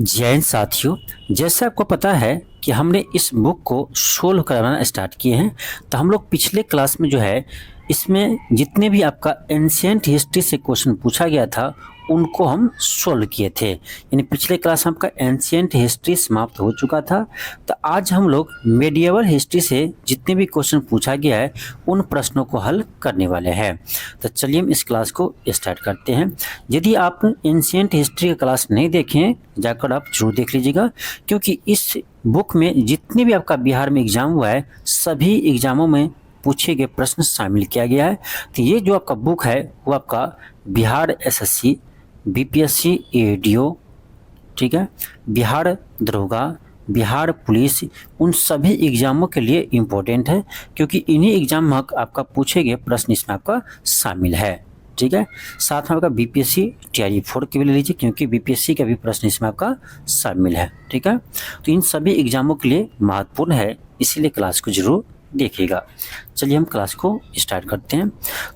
जय हिंद साथियों। जैसे आपको पता है कि हमने इस बुक को सोल्व करवाना स्टार्ट किए हैं। तो हम लोग पिछले क्लास में जो है इसमें जितने भी आपका एंशिएंट हिस्ट्री से क्वेश्चन पूछा गया था उनको हम सोल्व किए थे। यानी पिछले क्लास में आपका एंशिएंट हिस्ट्री समाप्त हो चुका था। तो आज हम लोग मेडिएवल हिस्ट्री से जितने भी क्वेश्चन पूछा गया है उन प्रश्नों को हल करने वाले हैं। तो चलिए हम इस क्लास को स्टार्ट करते हैं। यदि आप एंशिएंट हिस्ट्री का क्लास नहीं देखें जाकर आप जरूर देख लीजिएगा, क्योंकि इस बुक में जितने भी आपका बिहार में एग्जाम हुआ है सभी एग्जामों में पूछे गए प्रश्न शामिल किया गया है। तो ये जो आपका बुक है वो आपका बिहार एसएससी, बीपीएससी एडीओ, ठीक है, बिहार दरोगा, बिहार पुलिस, उन सभी एग्जामों के लिए इम्पोर्टेंट है, क्योंकि इन्हीं एग्जाम में आपका पूछे गए प्रश्न इसमें आपका शामिल है। ठीक है, साथ में आपका बीपीएससी टीआरई 4 के भी ले लीजिए, क्योंकि बीपीएससी का भी प्रश्न इसमें आपका शामिल है। ठीक है, तो इन सभी एग्जामों के लिए महत्वपूर्ण है, इसीलिए क्लास को जरूर देखिएगा। चलिए हम क्लास को स्टार्ट करते हैं।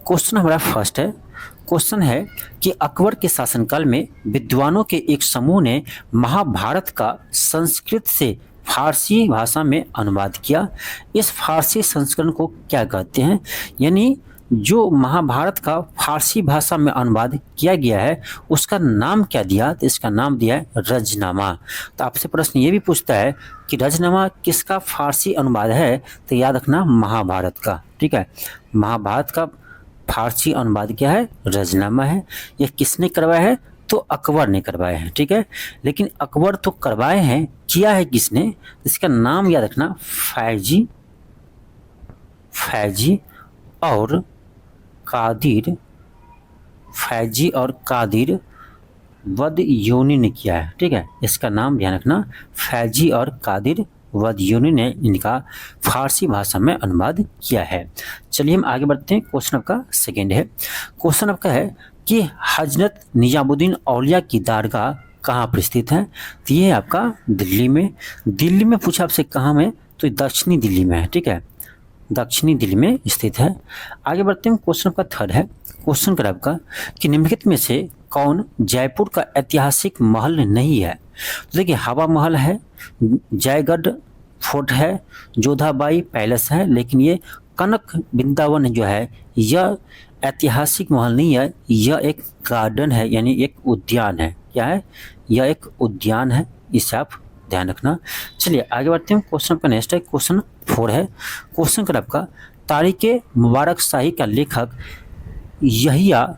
क्वेश्चन हमारा फर्स्ट है। क्वेश्चन है कि अकबर के शासनकाल में विद्वानों के एक समूह ने महाभारत का संस्कृत से फारसी भाषा में अनुवाद किया। इस फारसी संस्करण को क्या कहते हैं? यानी जो महाभारत का फारसी भाषा में अनुवाद किया गया है उसका नाम क्या दिया? तो इसका नाम दिया है रजनामा। तो आपसे प्रश्न ये भी पूछता है कि रजनामा किसका फारसी अनुवाद है? तो याद रखना महाभारत का। ठीक है, महाभारत का फारसी अनुवाद क्या है? रजनामा है। यह किसने करवाया है? तो अकबर ने करवाया है। ठीक है, लेकिन अकबर तो करवाए हैं, किया है किसने? इसका नाम याद रखना फैजी और कादिर वदयूनी ने किया है। ठीक है, इसका नाम ध्यान रखना, फैजी और कादिर वदयूनी ने इनका फारसी भाषा में अनुवाद किया है। चलिए हम आगे बढ़ते हैं। क्वेश्चन आपका सेकेंड है। क्वेश्चन आपका है कि हजरत निजामुद्दीन औलिया की दरगाह कहाँ पर स्थित है? तो ये है आपका दिल्ली में पूछा आपसे कहाँ में? तो दक्षिणी दिल्ली में है। ठीक है, दक्षिणी दिल्ली में स्थित है। आगे बढ़ते हैं। क्वेश्चन का थर्ड है। क्वेश्चन का आपका कि निम्नलिखित में से कौन जयपुर का ऐतिहासिक महल नहीं है? तो देखिए, हवा महल है, जयगढ़ फोर्ट है, जोधाबाई पैलेस है, लेकिन ये कनक वृंदावन जो है यह ऐतिहासिक महल नहीं है, यह एक गार्डन है, यानी एक उद्यान है। क्या है? यह एक उद्यान है, इसे आप ध्यान रखना। चलिए आगे बढ़ते हैं। क्वेश्चन का नेक्स्ट है, क्वेश्चन 4 है। क्वेश्चन का आपका तारीख मुबारक शाही का लेखक यहिया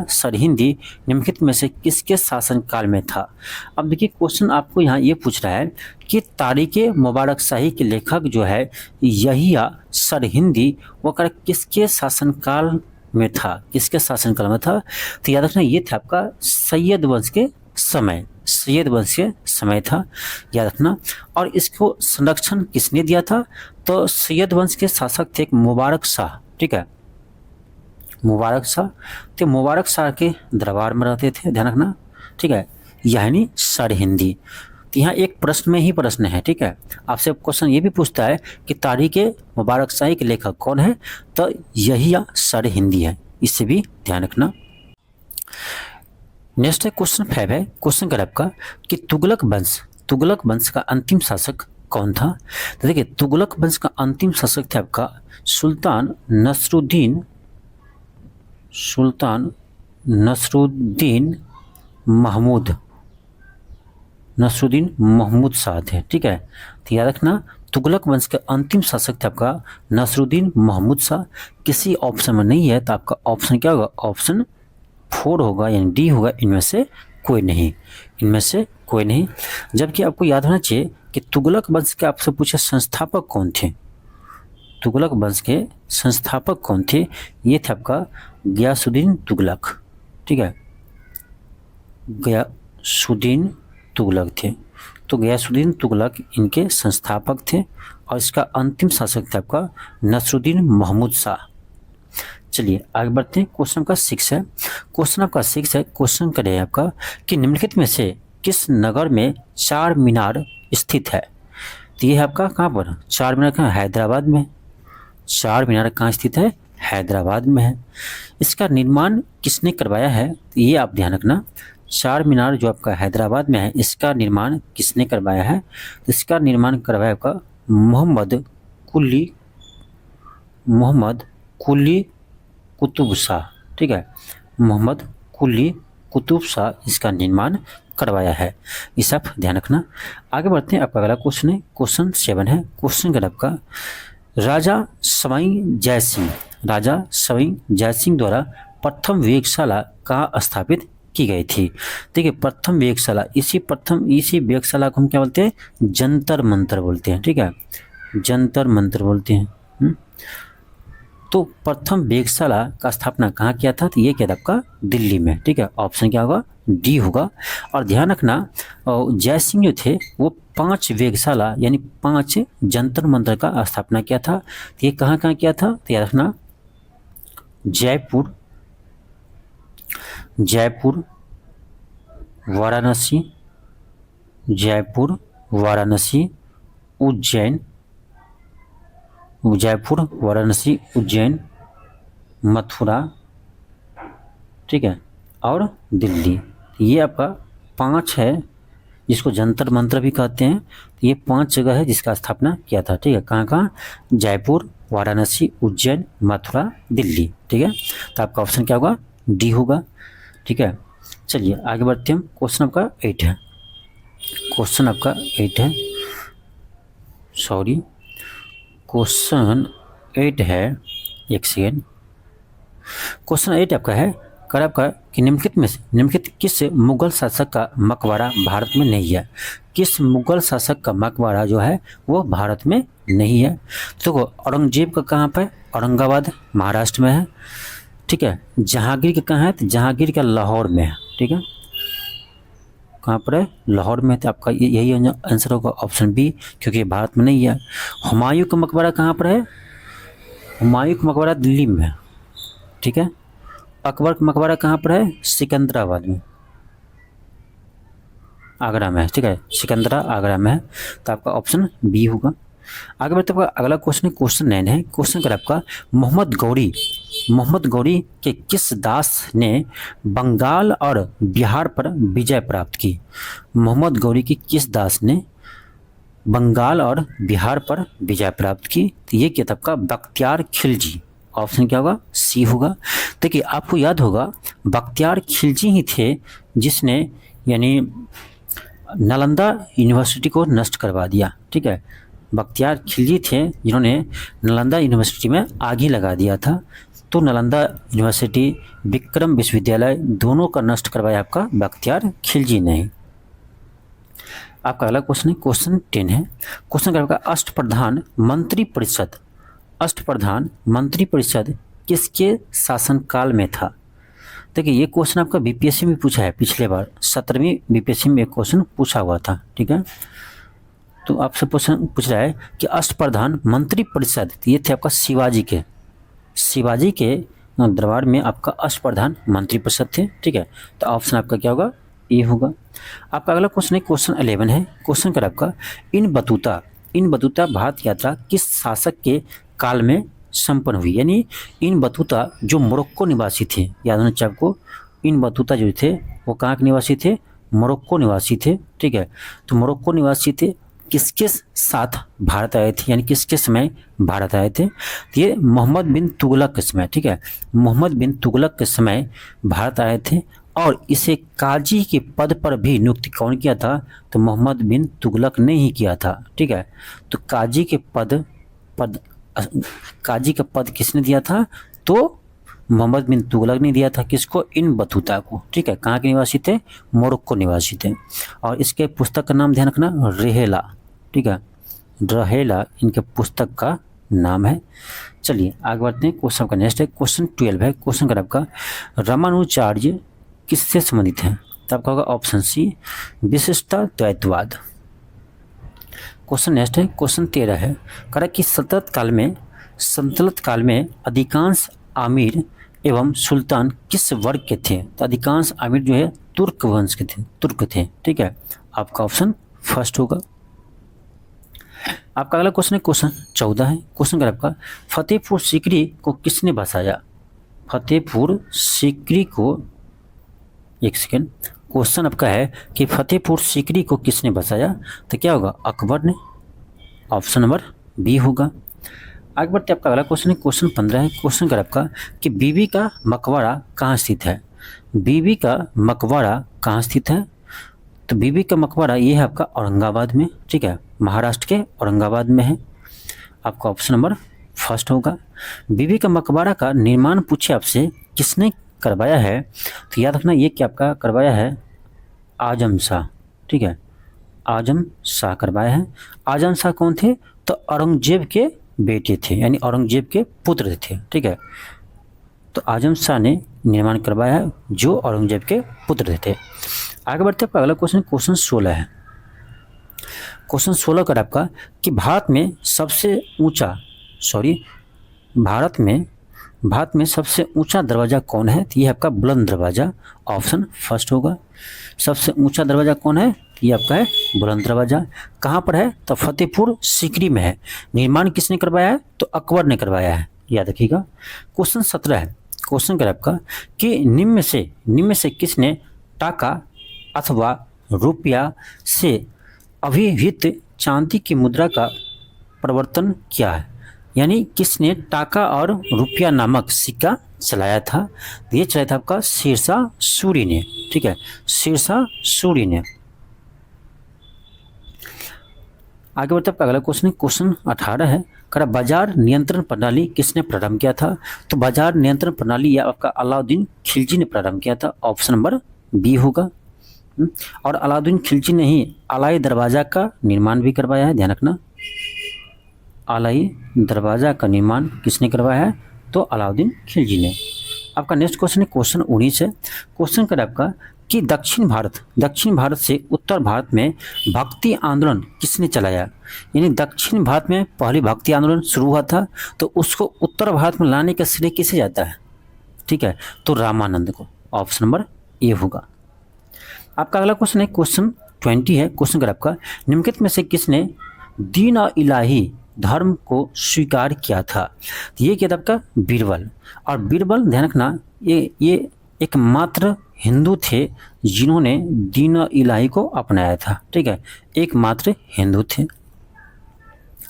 सरहिंदी निम्नलिखित में से किसके शासनकाल में था? अब देखिए, क्वेश्चन आपको यहाँ ये पूछ रहा है कि तारीख मुबारक शाही के लेखक जो है यहिया सरहिंदी वो किसके शासनकाल में था? किसके शासनकाल में था? तो याद रखना, ये था आपका सैयद वंश के समय था, याद रखना। और इसको संरक्षण किसने दिया था? तो सैयद वंश के शासक थे मुबारक शाह। ठीक है, मुबारक शाह। तो मुबारक शाह के दरबार में रहते थे, ध्यान रखना। ठीक है, यानी सरहिंदी। तो यहाँ एक प्रश्न में ही प्रश्न है। ठीक है, आपसे क्वेश्चन ये भी पूछता है कि तारीख मुबारक शाही के लेखक कौन है? तो यही सरहिंदी है, इससे भी ध्यान रखना। नेक्स्ट है क्वेश्चन 5 है। क्वेश्चन का आपका कि तुगलक वंश का अंतिम शासक कौन था? तो देखिए, तुगलक वंश का अंतिम शासक था आपका सुल्तान नसरुद्दीन महमूद शाह थे। ठीक है, तो याद रखना, तुगलक वंश के अंतिम शासक थे आपका नसरुद्दीन महमूद शाह। किसी ऑप्शन में नहीं है, तो आपका ऑप्शन क्या होगा? ऑप्शन 4 होगा, यानी डी होगा। इनमें से कोई नहीं। जबकि आपको याद होना चाहिए कि तुगलक वंश के आपसे पूछे संस्थापक कौन थे? तुगलक वंश के संस्थापक कौन थे? ये थे आपका गयासुद्दीन तुगलक। ठीक है, गयासुद्दीन तुगलक थे। तो गयासुद्दीन तुगलक इनके संस्थापक थे, और इसका अंतिम शासक था आपका नसरुद्दीन महमूद शाह। चलिए आगे बढ़ते हैं। क्वेश्चन का 6 है। क्वेश्चन आपका 6 है। क्वेश्चन करें आपका कि निम्नलिखित में से किस नगर में चार मीनार स्थित है? तो ये है आपका कहाँ पर? चार मीनार कहाँ? हैदराबाद में। चार मीनार कहाँ स्थित है? हैदराबाद में है। इसका निर्माण किसने करवाया है? तो ये आप ध्यान रखना, चार मीनार जो आपका हैदराबाद में है, इसका निर्माण किसने करवाया है? तो इसका निर्माण करवाया आपका मोहम्मद कुली कुतुब शाह। ठीक है, मोहम्मद कुली कुतुब शाह इसका निर्माण करवाया है। इसे आप ध्यान रखना। आगे बढ़ते हैं, आपका अगला क्वेश्चन है, क्वेश्चन 7 है। क्वेश्चन का आपका राजा सवाई जय सिंह द्वारा प्रथम वेधशाला कहाँ स्थापित की गई थी? देखिए, प्रथम वेधशाला, इसी वेधशाला को हम क्या बोलते हैं? जंतर मंतर बोलते हैं। ठीक है, जंतर मंतर बोलते हैं। तो प्रथम वेधशाला का स्थापना कहाँ किया था? तो ये किया था आपका दिल्ली में। ठीक है, ऑप्शन क्या होगा? डी होगा। और ध्यान रखना, जय सिंह जो थे वो 5 वेधशाला यानी 5 जंतर मंतर का स्थापना किया था। तो ये कहाँ कहाँ किया था? तो याद रखना, जयपुर, वाराणसी, उज्जैन, मथुरा, ठीक है, और दिल्ली। ये आपका 5 है, जिसको जंतर मंतर भी कहते हैं। ये 5 जगह है जिसका स्थापना किया था। ठीक है, कहाँ कहाँ? जयपुर, वाराणसी, उज्जैन, मथुरा, दिल्ली। ठीक है, तो आपका ऑप्शन क्या होगा? डी होगा। ठीक है, चलिए आगे बढ़ते हैं। क्वेश्चन आपका 8 है। क्वेश्चन 8 है, एक सेकेंड। क्वेश्चन 8 आपका है, कर आपका कि निम्नलिखित किस मुगल शासक का मकबरा भारत में नहीं है? किस मुगल शासक का मकबरा जो है वो भारत में नहीं है? तो औरंगजेब का कहाँ पर? औरंगाबाद, महाराष्ट्र में है। ठीक है, जहांगीर का कहाँ है? तो जहांगीर का लाहौर में है। ठीक है, कहाँ पर है? लाहौर में। तो आपका यही आंसर होगा, ऑप्शन बी, क्योंकि भारत में नहीं है। हुमायूं का मकबरा कहाँ पर है? हुमायूं का मकबरा दिल्ली में है। ठीक है, अकबर का मकबरा कहाँ पर है? सिकंदराबाद में, आगरा में है। ठीक है, सिकंदरा आगरा में है। तो आपका ऑप्शन बी होगा। आगे बढ़ते आपका अगला क्वेश्चन है, क्वेश्चन 9 है। क्वेश्चन कर आपका मोहम्मद गौरी के किस दास ने बंगाल और बिहार पर विजय प्राप्त की? मोहम्मद गौरी की किस दास ने बंगाल और बिहार पर विजय प्राप्त की? तो ये किया था आपका बख्तियार खिलजी। ऑप्शन क्या होगा? सी होगा। देखिए, आपको याद होगा बख्तियार खिलजी ही थे जिसने यानी नालंदा यूनिवर्सिटी को नष्ट करवा दिया। ठीक है, बख्तियार खिलजी थे जिन्होंने नालंदा यूनिवर्सिटी में आग ही लगा दिया था। तो नालंदा यूनिवर्सिटी, विक्रम विश्वविद्यालय, दोनों का नष्ट करवाया आपका बख्तियार खिलजी ने। आपका अगला क्वेश्चन है, क्वेश्चन 10 है। क्वेश्चन का आपका अष्टप्रधान मंत्री परिषद किसके शासनकाल में था? देखिए, ये क्वेश्चन आपका बीपीएससी में पूछा है पिछले बार, 17वीं बीपीएससी में एक क्वेश्चन पूछा हुआ था। ठीक है, तो आपसे क्वेश्चन पूछ रहा है कि अष्टप्रधान मंत्री परिषद, ये थे आपका शिवाजी के दरबार में आपका अष्टप्रधान मंत्री परिषद थे। ठीक है, तो ऑप्शन आपका क्या होगा? ए होगा। आपका अगला क्वेश्चन है, क्वेश्चन 11 है। क्वेश्चन कर आपका इन बतूता भारत यात्रा किस शासक के काल में संपन्न हुई? यानी इन बतूता जो मोरक्को निवासी थे, याद होना चाहिए आपको, इन बतूता जो थे वो कहाँ के निवासी थे? मोरक्को निवासी थे। ठीक है, तो मोरक्को निवासी थे, किसके साथ भारत आए थे, यानी किसके समय भारत आए थे? ये मोहम्मद बिन तुगलक के समय। ठीक है, मोहम्मद बिन तुगलक के समय भारत आए थे। और इसे काजी के पद पर भी नियुक्त कौन किया था? तो मोहम्मद बिन तुगलक ने ही किया था। ठीक है, तो काजी का पद किसने दिया था? तो मोहम्मद बिन तुगलक ने दिया था। किसको? इन बतूता को। ठीक है, कहाँ के निवासी थे? मोरक्को निवासी थे। और इसके पुस्तक का नाम ध्यान रखना, रहेला। ठीक है, रहेला इनके पुस्तक का नाम है। चलिए आगे बढ़ते हैं। क्वेश्चन का नेक्स्ट है, क्वेश्चन 12 है। क्वेश्चन का आपका रामानुजाचार्य किससे संबंधित है? तो आपका होगा ऑप्शन सी, विशिष्ट द्वैतवाद। क्वेश्चन नेक्स्ट है, क्वेश्चन 13 है। कह कि सल्तनत काल में अधिकांश आमिर एवं सुल्तान किस वर्ग के थे? तो अधिकांश आमिर जो है तुर्क वंश के थे, तुर्क थे। ठीक है, आपका ऑप्शन फर्स्ट होगा। आपका अगला क्वेश्चन है, क्वेश्चन 14 है। क्वेश्चन का आपका फतेहपुर सीकरी को किसने बसाया? फतेहपुर सीकरी को, एक सेकेंड, क्वेश्चन आपका है कि फतेहपुर सीकरी को किसने बसाया, तो क्या होगा, अकबर ने। ऑप्शन नंबर बी होगा। आगे बढ़ते आपका अगला क्वेश्चन है, क्वेश्चन 15 है। क्वेश्चन कर आपका कि बीबी का मकबरा कहाँ स्थित है। बीबी का मकबरा कहाँ स्थित है, तो बीबी का मकबरा ये है आपका औरंगाबाद में, ठीक है, महाराष्ट्र के औरंगाबाद में है। आपका ऑप्शन नंबर फर्स्ट होगा। बीबी का मकबरा का निर्माण पूछे आपसे किसने करवाया है, तो याद रखना ये क्या आपका करवाया है, आजम शाह, ठीक है, आजम शाह करवाया है। आजम शाह कौन थे, तो औरंगजेब के बेटे थे, यानी औरंगजेब के पुत्र थे, ठीक है। तो आजम शाह ने निर्माण करवाया है जो औरंगजेब के पुत्र थे। आगे बढ़ते आपका अगला क्वेश्चन, क्वेश्चन 16 है। क्वेश्चन 16 का आपका कि भारत में सबसे ऊंचा दरवाज़ा कौन है, तो ये आपका बुलंद दरवाज़ा, ऑप्शन फर्स्ट होगा। सबसे ऊंचा दरवाज़ा कौन है, ये आपका है बुलंद दरवाज़ा। कहाँ पर है, तो फतेहपुर सीकरी में है। निर्माण किसने करवाया है, तो अकबर ने करवाया है, याद रखिएगा। क्वेश्चन 17 है। क्वेश्चन कर आपका कि निम्न में से किसने टाका अथवा रुपया से अभिहित चांदी की मुद्रा का प्रवर्तन किया है, यानी किसने टाका और रुपया नामक सिक्का चलाया था, ये चलाया था आपका शेरशाह सूरी ने, ठीक है, शेरशाह सूरी ने। आगे बढ़ते आपका अगला क्वेश्चन है, क्वेश्चन 18 है। करा बाजार नियंत्रण प्रणाली किसने प्रारंभ किया था, तो बाजार नियंत्रण प्रणाली यह आपका अलाउद्दीन खिलजी ने प्रारंभ किया था, ऑप्शन नंबर बी होगा। और अलाउद्दीन खिलजी ने ही अलाई दरवाज़ा का निर्माण भी करवाया है, ध्यान रखना। अलाई दरवाज़ा का निर्माण किसने करवाया है, तो अलाउद्दीन खिलजी ने। आपका नेक्स्ट क्वेश्चन है, क्वेश्चन 19 है। क्वेश्चन कर आपका कि दक्षिण भारत से उत्तर भारत में भक्ति आंदोलन किसने चलाया, यानी दक्षिण भारत में पहली भक्ति आंदोलन शुरू हुआ था, तो उसको उत्तर भारत में लाने का श्रेय किसे जाता है, ठीक है, तो रामानंद को, ऑप्शन नंबर ए होगा। आपका अगला क्वेश्चन है, क्वेश्चन 20 है। क्वेश्चन कर आपका निम्नलिखित में से किसने दीन और इलाही धर्म को स्वीकार किया था, ये क्या था आपका बीरबल। और बीरबल ध्यान रखना ये एकमात्र हिंदू थे जिन्होंने दीन और इलाही को अपनाया था, ठीक है, एकमात्र हिंदू थे,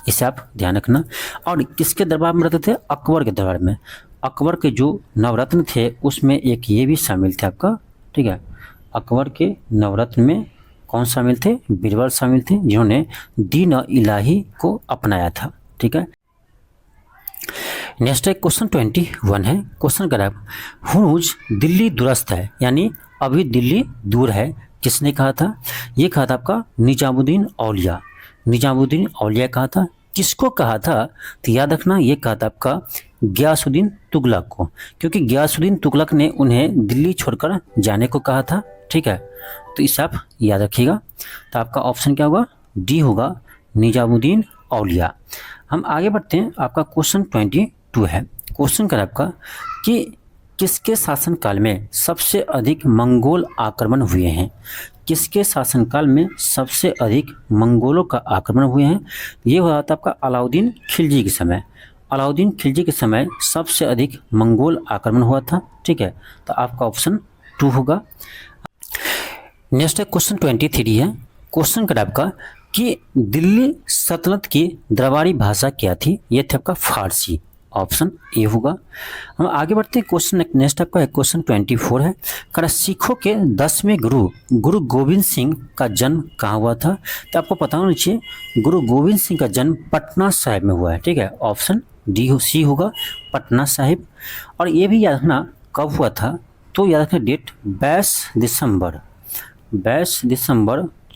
इसे आप ध्यान रखना। और किसके दरबार में रहते थे, अकबर के दरबार में। अकबर के जो नवरत्न थे उसमें एक ये भी शामिल थे आपका, ठीक है, अकबर के नवरत्न में कौन शामिल थे, बीरबल शामिल थे, जिन्होंने दीन और इलाही को अपनाया था, ठीक है। नेक्स्ट है क्वेश्चन 21 है। क्वेश्चन करा हुनूज दिल्ली दुरस्त है, यानी अभी दिल्ली दूर है, किसने कहा था, ये कहा था आपका निजामुद्दीन औलिया। निजामुद्दीन औलिया कहा था। किसको कहा था, तो याद रखना ये कहा था आपका गियासुद्दीन तुगलक को, क्योंकि गियासुद्दीन तुगलक ने उन्हें दिल्ली छोड़कर जाने को कहा था, ठीक है, तो इसे आप याद रखिएगा। तो आपका ऑप्शन क्या होगा, डी होगा, निजामुद्दीन औलिया। हम आगे बढ़ते हैं, आपका क्वेश्चन 22 है। क्वेश्चन कर आपका कि किसके शासनकाल में सबसे अधिक मंगोल आक्रमण हुए हैं, किसके शासनकाल में सबसे अधिक मंगोलों का आक्रमण हुए हैं, ये हुआ था आपका अलाउद्दीन खिलजी के समय। अलाउद्दीन खिलजी के समय सबसे अधिक मंगोल आक्रमण हुआ था, ठीक है, तो आपका ऑप्शन 2 होगा। नेक्स्ट है क्वेश्चन 23 है। क्वेश्चन कर आपका कि दिल्ली सल्तनत की दरबारी भाषा क्या थी, ये थे आपका फारसी, ऑप्शन ए होगा। हम आगे बढ़ते हैं, क्वेश्चन नेक्स्ट आपका है क्वेश्चन 24 है। कर सिखों के 10वें गुरु गोविंद सिंह का जन्म कहाँ हुआ था, तो आपको पता होना चाहिए गुरु गोविंद सिंह का जन्म पटना साहिब में हुआ है, ठीक है, ऑप्शन सी होगा, पटना साहिब। और ये भी याद रखना कब हुआ था, तो याद रखना डेट 22 दिसंबर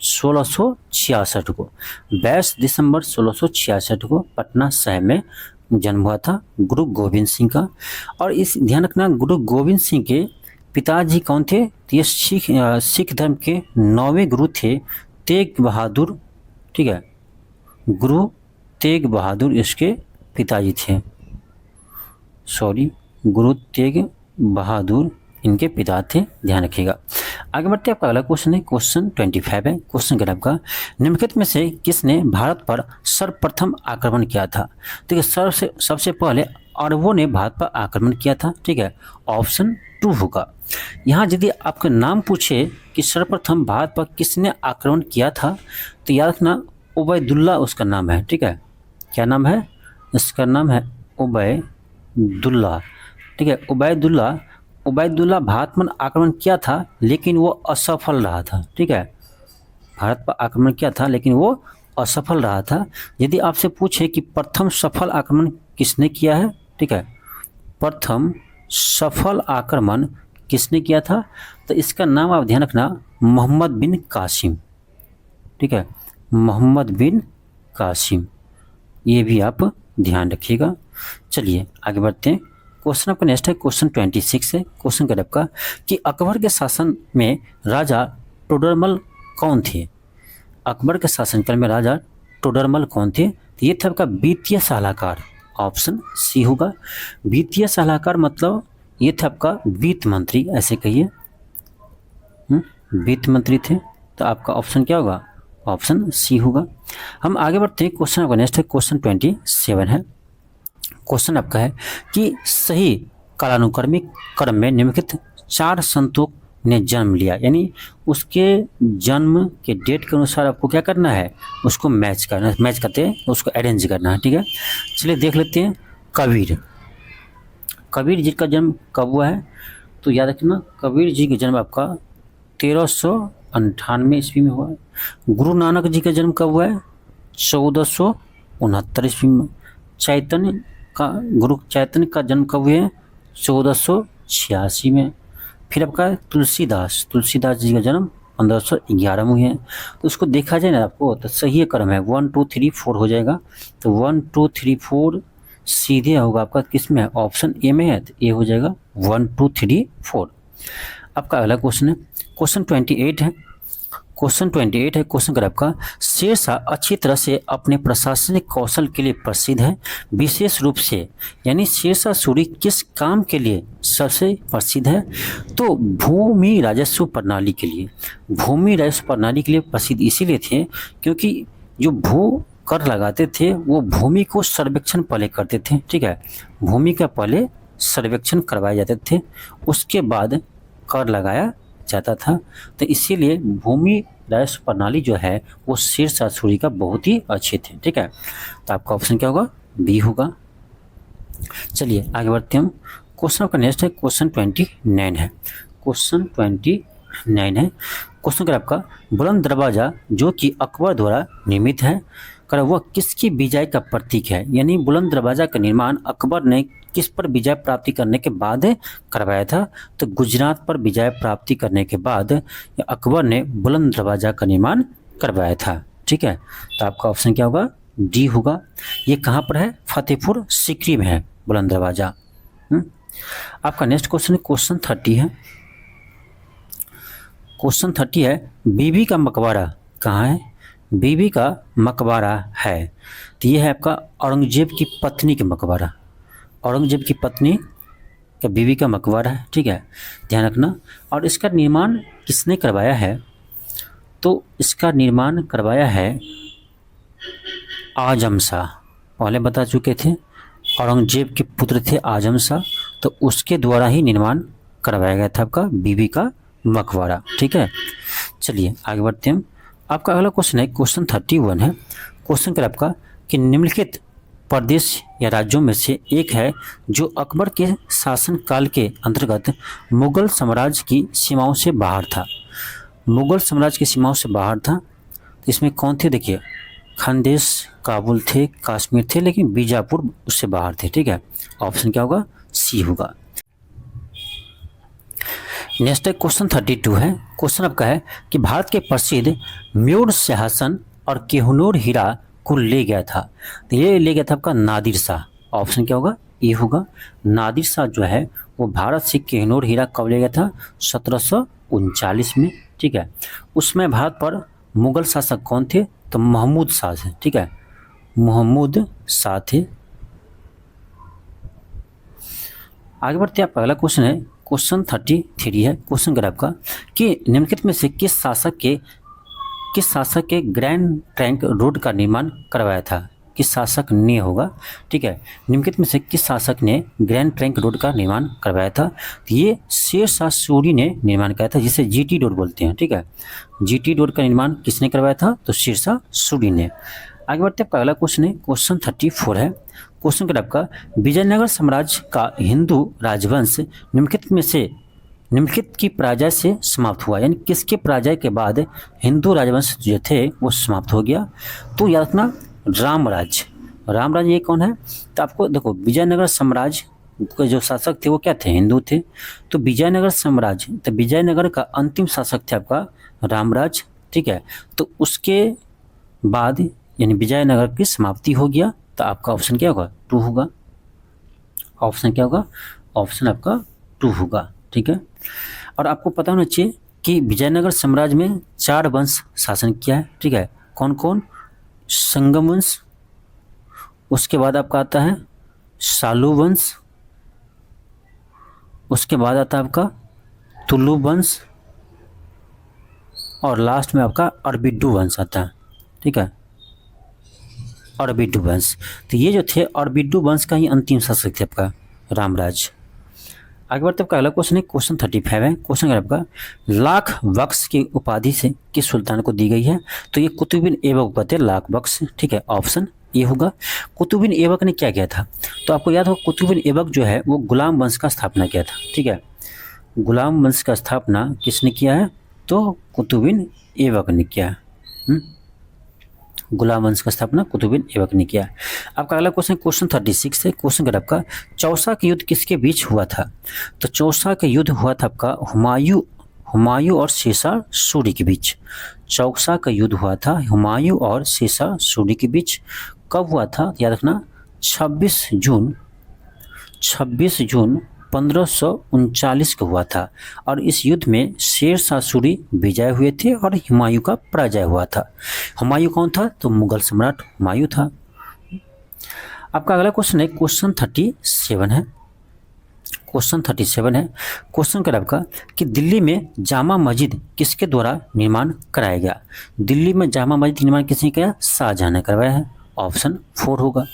1666 को, 22 दिसंबर 1666 को पटना साहिब में जन्म हुआ था गुरु गोविंद सिंह का। और इस ध्यान रखना गुरु गोविंद सिंह के पिताजी कौन थे, तो ये सिख धर्म के 9वें गुरु थे तेग बहादुर, ठीक है, गुरु तेग बहादुर इसके पिताजी थे, गुरु तेग बहादुर इनके पिता थे, ध्यान रखिएगा। आगे बढ़ते हैं, आपका अगला क्वेश्चन है क्वेश्चन 25 है। क्वेश्चन क्या है आपका, निम्नलिखित में से किसने भारत पर सर्वप्रथम आक्रमण किया था। ठीक है, सबसे पहले अरबों ने भारत पर आक्रमण किया था। ठीक है, ऑप्शन 2 होगा। यहाँ यदि आपका नाम पूछे कि सर्वप्रथम भारत पर किसने आक्रमण किया था, तो याद रखना उबैदुल्ला उसका नाम है। ठीक है, क्या नाम है, इसका नाम है उबैदुल्ला। ठीक है, उबैदुल्ला भारत पर आक्रमण किया था, लेकिन वो असफल रहा था। ठीक है, भारत पर आक्रमण किया था लेकिन वो असफल रहा था। यदि आपसे पूछे कि प्रथम सफल आक्रमण किसने किया है, ठीक है, प्रथम सफल आक्रमण किसने किया था, तो इसका नाम आप ध्यान रखना मोहम्मद बिन कासिम। ठीक है, मोहम्मद बिन कासिम, ये भी आप ध्यान रखिएगा। चलिए आगे बढ़ते हैं। क्वेश्चन आपका नेक्स्ट है क्वेश्चन 26 है। क्वेश्चन का आपका कि अकबर के शासन में राजा टोडरमल कौन थे। अकबर के शासनकाल में राजा टोडरमल कौन थे, तो ये थे आपका वित्तीय सलाहकार। ऑप्शन सी होगा। वित्तीय सलाहकार मतलब ये थे आपका वित्त मंत्री, ऐसे कहिए, वित्त मंत्री थे। तो आपका ऑप्शन क्या होगा, ऑप्शन सी होगा। हम आगे बढ़ते हैं। क्वेश्चन आपका नेक्स्ट है क्वेश्चन 27 है। क्वेश्चन आपका है कि सही कालानुक्रमिक क्रम में निम्नलिखित 4 संतों ने जन्म लिया, यानी उसके जन्म के डेट के अनुसार आपको क्या करना है, उसको मैच करते हैं, उसको अरेंज करना है। ठीक है, चलिए देख लेते हैं। कबीर जी का जन्म कब हुआ है, तो याद रखना कबीर जी का जन्म आपका 1398 ईस्वी में हुआ है। गुरु नानक जी का जन्म कब हुआ है, 1469 ईस्वी में। गुरु चैतन्य का जन्म कब हुआ है, 1486 में। फिर आपका तुलसीदास जी का जन्म 1511 में हुए हैं। तो उसको देखा जाए ना आपको, तो सही क्रम है 1 2 3 4 हो जाएगा। तो 1 2 3 4 सीधे होगा आपका किस में है, ऑप्शन ए में है, तो ए हो जाएगा 1 2 3 4। आपका अगला क्वेश्चन है क्वेश्चन 28 है। क्वेश्चन का आपका शेरशाह अच्छी तरह से अपने प्रशासनिक कौशल के लिए प्रसिद्ध है, विशेष रूप से यानी शेरशाह सूरी किस काम के लिए सबसे प्रसिद्ध है, तो भूमि राजस्व प्रणाली के लिए। भूमि राजस्व प्रणाली के लिए प्रसिद्ध इसीलिए थे क्योंकि जो भू कर लगाते थे वो भूमि को सर्वेक्षण पहले करते थे। ठीक है, भूमि का पहले सर्वेक्षण करवाए जाते थे, उसके बाद कर लगाया जाता था। तो इसीलिए भूमि राजस्व प्रणाली जो है वो शेरशाह सूरी का बहुत ही अच्छे थे। ठीक है, तो आपका ऑप्शन क्या होगा, बी होगा। चलिए आगे बढ़ते हैं हम। क्वेश्चन का नेक्स्ट है क्वेश्चन 29 है। क्वेश्चन 29 है। क्वेश्चन का आपका बुलंद दरवाजा जो कि अकबर द्वारा निर्मित है, कर वह किसकी विजय का प्रतीक है, यानी बुलंद दरवाजा का निर्माण अकबर ने किस पर विजय प्राप्ति करने के बाद करवाया था, तो गुजरात पर विजय प्राप्ति करने के बाद अकबर ने बुलंद दरवाजा का निर्माण करवाया था। ठीक है, तो आपका ऑप्शन क्या होगा, डी होगा। ये कहाँ पर है, फतेहपुर सीकरी में है बुलंद दरवाजा। आपका नेक्स्ट क्वेश्चन क्वेश्चन 30 है। क्वेश्चन 30 है, बीबी का मकबरा कहाँ है। बीबी का मकबरा है, तो ये है आपका औरंगजेब की पत्नी का मकबरा। औरंगजेब की पत्नी का बीबी का मकबरा है। ठीक है, ध्यान रखना। और इसका निर्माण किसने करवाया है, तो इसका निर्माण करवाया है आजम शाह। पहले बता चुके थे, औरंगजेब के पुत्र थे आजम शाह, तो उसके द्वारा ही निर्माण करवाया गया था आपका बीबी का मकबरा। ठीक है, चलिए आगे बढ़ते हैं। आपका अगला क्वेश्चन है क्वेश्चन 31 है। क्वेश्चन कर आपका कि निम्नलिखित प्रदेश या राज्यों में से एक है जो अकबर के शासनकाल के अंतर्गत मुगल साम्राज्य की सीमाओं से बाहर था। मुगल साम्राज्य की सीमाओं से बाहर था, तो इसमें कौन थे, देखिए खानदेश, काबुल थे, कश्मीर थे, लेकिन बीजापुर उससे बाहर थे। ठीक है, ऑप्शन क्या होगा, सी होगा। नेक्स्ट है क्वेश्चन 32 है। क्वेश्चन आपका है कि भारत के प्रसिद्ध म्यूर सिंहासन और कोहिनूर हीरा को ले गया था, तो ये ले गया था आपका नादिर शाह। ऑप्शन क्या होगा, ए होगा। नादिर शाह जो है वो भारत से कोहिनूर हीरा कब ले गया था, 1739 में। ठीक है, उसमें भारत पर मुगल शासक कौन थे, तो महमूद शाह थे। ठीक है, महमूद शाह थे। आगे बढ़ते हैं, आपका अगला क्वेश्चन है क्वेश्चन 33 है। क्वेश्चन अगर आपका कि निम्नलिखित में से किस शासक के ग्रैंड ट्रंक रोड का निर्माण करवाया था। किस शासक ने होगा, ठीक है। निम्नलिखित में से किस शासक ने ग्रैंड ट्रंक रोड का निर्माण करवाया था। तो ये शेरशाह सूरी ने निर्माण कराया था, जिसे जीटी रोड बोलते हैं, ठीक है। जीटी रोड का निर्माण किसने करवाया था, तो शेरशाह सूरी ने। आगे बढ़ते हैं, अगला क्वेश्चन है क्वेश्चन 34 है। क्वेश्चन का आपका विजयनगर साम्राज्य का हिंदू राजवंश निम्नलिखित की पराजय से समाप्त हुआ, यानी किसके पराजय के बाद हिंदू राजवंश जो थे वो समाप्त हो गया। तो याद रखना रामराज ये कौन है। तो आपको देखो विजयनगर साम्राज्य के जो शासक थे वो क्या थे, हिंदू थे। तो विजयनगर साम्राज्य, तो विजयनगर का अंतिम शासक थे आपका रामराज, ठीक है। तो उसके बाद यानी विजयनगर की समाप्ति हो गया। तो आपका ऑप्शन क्या होगा, 2 होगा। ऑप्शन क्या होगा, ऑप्शन आपका 2 होगा, ठीक है। और आपको पता होना चाहिए कि विजयनगर साम्राज्य में 4 वंश शासन किया है, ठीक है। कौन कौन, संगम वंश, उसके बाद आपका आता है सालू वंश, उसके बाद आता है आपका तुलु वंश, और लास्ट में आपका अरबिडू वंश आता है, ठीक है, अरबिडू वंश। तो ये जो थे अरबिडू वंश का ही अंतिम शासक थे आपका रामराज। आगे बढ़ते आपका अगला क्वेश्चन है क्वेश्चन 35 है। क्वेश्चन अगर आपका लाख बख्श की उपाधि से किस सुल्तान को दी गई है। तो ये कुतुबुद्दीन ऐबक कहते हैं लाख बख्श, ठीक है। ऑप्शन ये होगा। कुतुबुद्दीन ऐबक ने क्या किया था, तो आपको याद होगा कुतुबुद्दीन ऐबक जो है वो गुलाम वंश का स्थापना किया था, ठीक है। गुलाम वंश का स्थापना किसने किया है, तो कुतुबुद्दीन ऐबक ने किया है। गुलाम वंश का स्थापना कुतुबुद्दीन ऐबक ने किया। आपका अगला क्वेश्चन क्वेश्चन 36 है। क्वेश्चन का आपका चौसा का युद्ध किसके बीच हुआ था। तो चौसा का युद्ध हुआ था आपका हुमायूं और शेरशाह सूरी के बीच। चौसा का युद्ध हुआ था हुमायूं और शेरशाह सूरी के बीच। कब हुआ था, याद रखना 26 जून 1539 को हुआ था। और इस युद्ध में शेरशाह सूरी विजय हुए थे और हुमायूं का पराजय हुआ था। हुमायूं कौन था, तो मुगल सम्राट हुमायूं था। आपका अगला क्वेश्चन है क्वेश्चन 37 है। क्वेश्चन 37 है। क्वेश्चन का आपका कि दिल्ली में जामा मस्जिद किसके द्वारा निर्माण कराया गया। दिल्ली में जामा मस्जिद निर्माण किसने किया, शाहजहां ने करवाया है। ऑप्शन 4 होगा।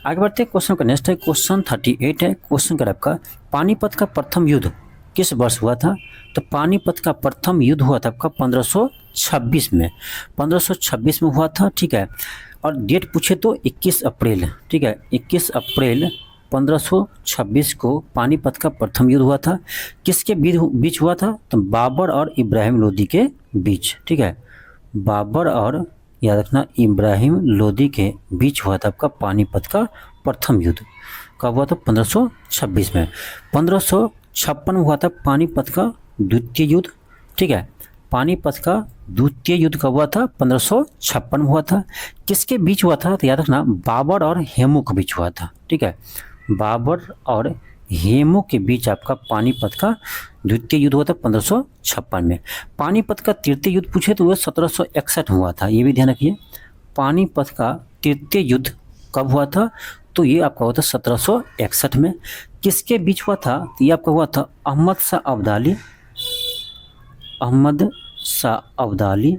आगे बढ़ते हैं, क्वेश्चन का नेक्स्ट है क्वेश्चन 38 है। क्वेश्चन का आपका पानीपत का प्रथम युद्ध किस वर्ष हुआ था। तो पानीपत का प्रथम युद्ध हुआ था आपका 1526 में। 1526 में हुआ था, ठीक है। और डेट पूछे तो 21 अप्रैल, ठीक है, 21 अप्रैल 1526 को पानीपत का प्रथम युद्ध हुआ था। किसके बीच हुआ था, तो बाबर और इब्राहिम लोदी के बीच, ठीक है। बाबर और, याद रखना, इब्राहिम लोदी के बीच हुआ था आपका पानीपत का प्रथम युद्ध। कब हुआ था, 1526 में। 1556 में हुआ था पानीपत का द्वितीय युद्ध, ठीक है। पानीपत का द्वितीय युद्ध कब हुआ था, 1556 में हुआ था। किसके बीच हुआ था, तो याद रखना बाबर और हेमू के बीच हुआ था, ठीक है। बाबर और हेमू के बीच आपका पानीपत का द्वितीय युद्ध हुआ था 1556 में। पानीपत का तृतीय युद्ध पूछे तो वह 1761 में हुआ था, ये भी ध्यान रखिए। पानीपत का तृतीय युद्ध कब हुआ था, तो ये आपका हुआ था 1761 में। किसके बीच हुआ था, तो ये आपका हुआ था अहमद शाह अब्दाली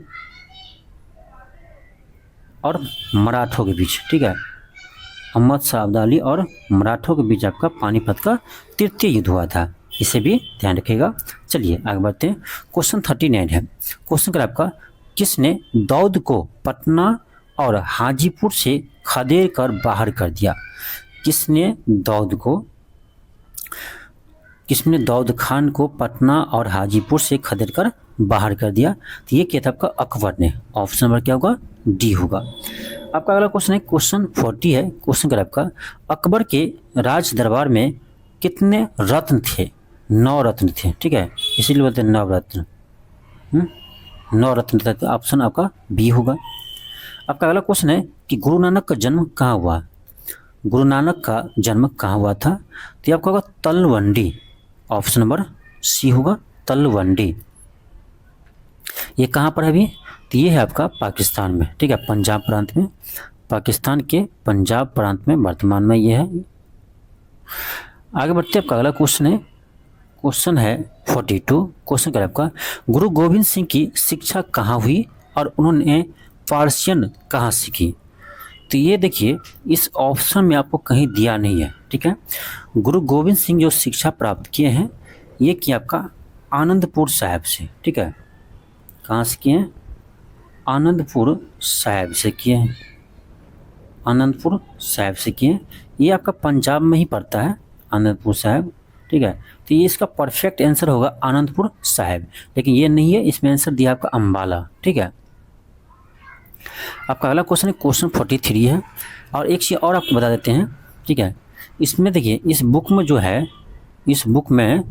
और मराठों के बीच, ठीक है। अहमद शाह अब्दाली और मराठों के बीच आपका पानीपत का तृतीय युद्ध हुआ था, इसे भी ध्यान रखिएगा। चलिए आगे बढ़ते हैं, क्वेश्चन 39 है। क्वेश्चन का आपका किसने दाऊद को पटना और हाजीपुर से खदेड़ कर बाहर कर दिया। किसने दाऊद खान को पटना और हाजीपुर से खदेड़ कर बाहर कर दिया। तो ये क्या था आपका अकबर ने। ऑप्शन नंबर क्या होगा, डी होगा। आपका अगला क्वेश्चन है क्वेश्चन 40 है। क्वेश्चन का आपका अकबर के राज दरबार में कितने रत्न थे। 9 रत्न थे, ठीक है, इसीलिए बोलते हैं नवरत्न। 9 रत्न थे, तो ऑप्शन आपका बी होगा। आपका अगला क्वेश्चन है कि गुरु नानक का जन्म कहाँ हुआ। गुरु नानक का जन्म कहाँ हुआ था, तो ये आपका होगा तलवंडी। ऑप्शन नंबर सी होगा, तलवंडी। ये कहाँ पर है अभी, तो ये है आपका पाकिस्तान में, ठीक है, पंजाब प्रांत में। पाकिस्तान के पंजाब प्रांत में वर्तमान में ये है। आगे बढ़ते हैं, आपका अगला क्वेश्चन है क्वेश्चन है 42। क्वेश्चन क्या है आपका, गुरु गोविंद सिंह की शिक्षा कहाँ हुई और उन्होंने पार्सियन कहाँ सीखी? तो ये देखिए, इस ऑप्शन में आपको कहीं दिया नहीं है, ठीक है। गुरु गोविंद सिंह जो शिक्षा प्राप्त किए हैं, ये किया आपका आनंदपुर साहिब से, ठीक है। कहाँ से किए हैं? आनंदपुर साहिब से किए हैं, आनंदपुर साहिब से किए हैं। ये आपका पंजाब में ही पड़ता है, आनंदपुर साहिब, ठीक है। तो ये इसका परफेक्ट आंसर होगा आनंदपुर साहिब, लेकिन ये नहीं है, इसमें आंसर दिया आपका अम्बाला, ठीक है। आपका अगला क्वेश्चन है क्वेश्चन 43 है। और एक चीज़ और आपको बता देते हैं, ठीक है। इसमें देखिए, इस बुक में जो है, इस बुक में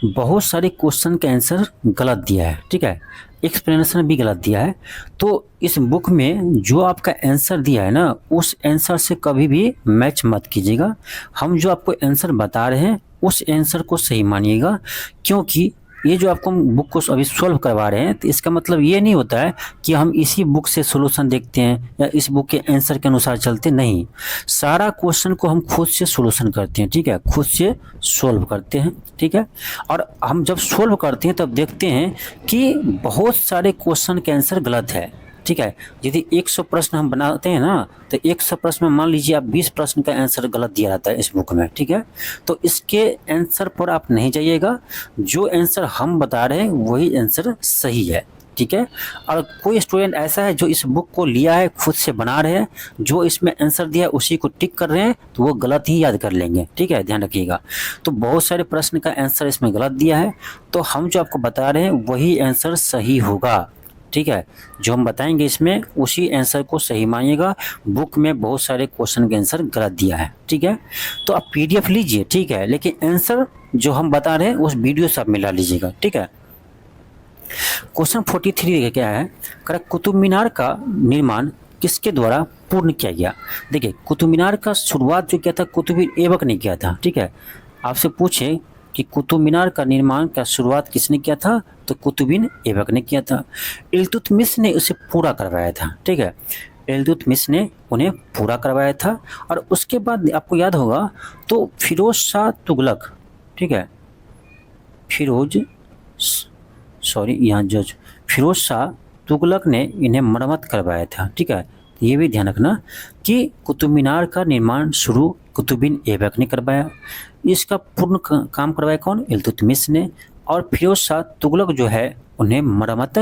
बहुत सारे क्वेश्चन का आंसर गलत दिया है, ठीक है। एक्सप्लेनेशन भी गलत दिया है। तो इस बुक में जो आपका आंसर दिया है ना, उस आंसर से कभी भी मैच मत कीजिएगा। हम जो आपको आंसर बता रहे हैं उस आंसर को सही मानिएगा, क्योंकि ये जो आपको हम बुक को अभी सॉल्व करवा रहे हैं, तो इसका मतलब ये नहीं होता है कि हम इसी बुक से सॉल्यूशन देखते हैं या इस बुक के आंसर के अनुसार चलते नहीं। सारा क्वेश्चन को हम खुद से सॉल्यूशन करते हैं, ठीक है, खुद से सॉल्व करते हैं, ठीक है। और हम जब सॉल्व करते हैं तब देखते हैं कि बहुत सारे क्वेश्चन के आंसर गलत है, ठीक है। यदि 100 प्रश्न हम बनाते हैं ना, तो 100 प्रश्न में मान लीजिए आप 20 प्रश्न का आंसर गलत दिया रहता है इस बुक में, ठीक है। तो इसके आंसर पर आप नहीं जाइएगा, जो आंसर हम बता रहे हैं वही आंसर सही है, ठीक है। और कोई स्टूडेंट ऐसा है जो इस बुक को लिया है, खुद से बना रहे हैं, जो इसमें आंसर दिया है उसी को टिक कर रहे हैं, तो वो गलत ही याद कर लेंगे, ठीक है, ध्यान रखिएगा। तो बहुत सारे प्रश्न का आंसर इसमें गलत दिया है, तो हम जो आपको बता रहे हैं वही आंसर सही होगा, ठीक है। जो हम बताएंगे इसमें उसी आंसर को सही मानिएगा। बुक में बहुत सारे क्वेश्चन के आंसर गलत दिया है, ठीक है। तो आप PDF लीजिए, ठीक है, लेकिन आंसर जो हम बता रहे हैं उस वीडियो से आप मिला लीजिएगा, ठीक है। क्वेश्चन 43 क्या है, कुतुब मीनार का निर्माण किसके द्वारा पूर्ण किया गया? देखिए, कुतुब मीनार का शुरुआत जो किया था कुतुब ऐबक ने किया था, ठीक है। आपसे पूछे कि कुतुब मीनार का निर्माण का शुरुआत किसने किया था, तो कुतुबिन ऐबक ने किया था। इल्तुतमिश ने उसे पूरा करवाया था, ठीक है, इल्तुतमिश ने उन्हें पूरा करवाया था। और उसके बाद आपको याद होगा तो फिरोज शाह तुगलक, ठीक है, फिरोज शाह तुगलक ने इन्हें मरम्मत करवाया था, ठीक है। ये भी ध्यान रखना कि कुतुब मीनार का निर्माण शुरू कुतुबिन ऐबक ने करवाया, इसका पूर्ण काम करवाया कौन? इल्तुतमिश ने। और फिरोज शाह तुगलक जो है उन्हें मरम्मत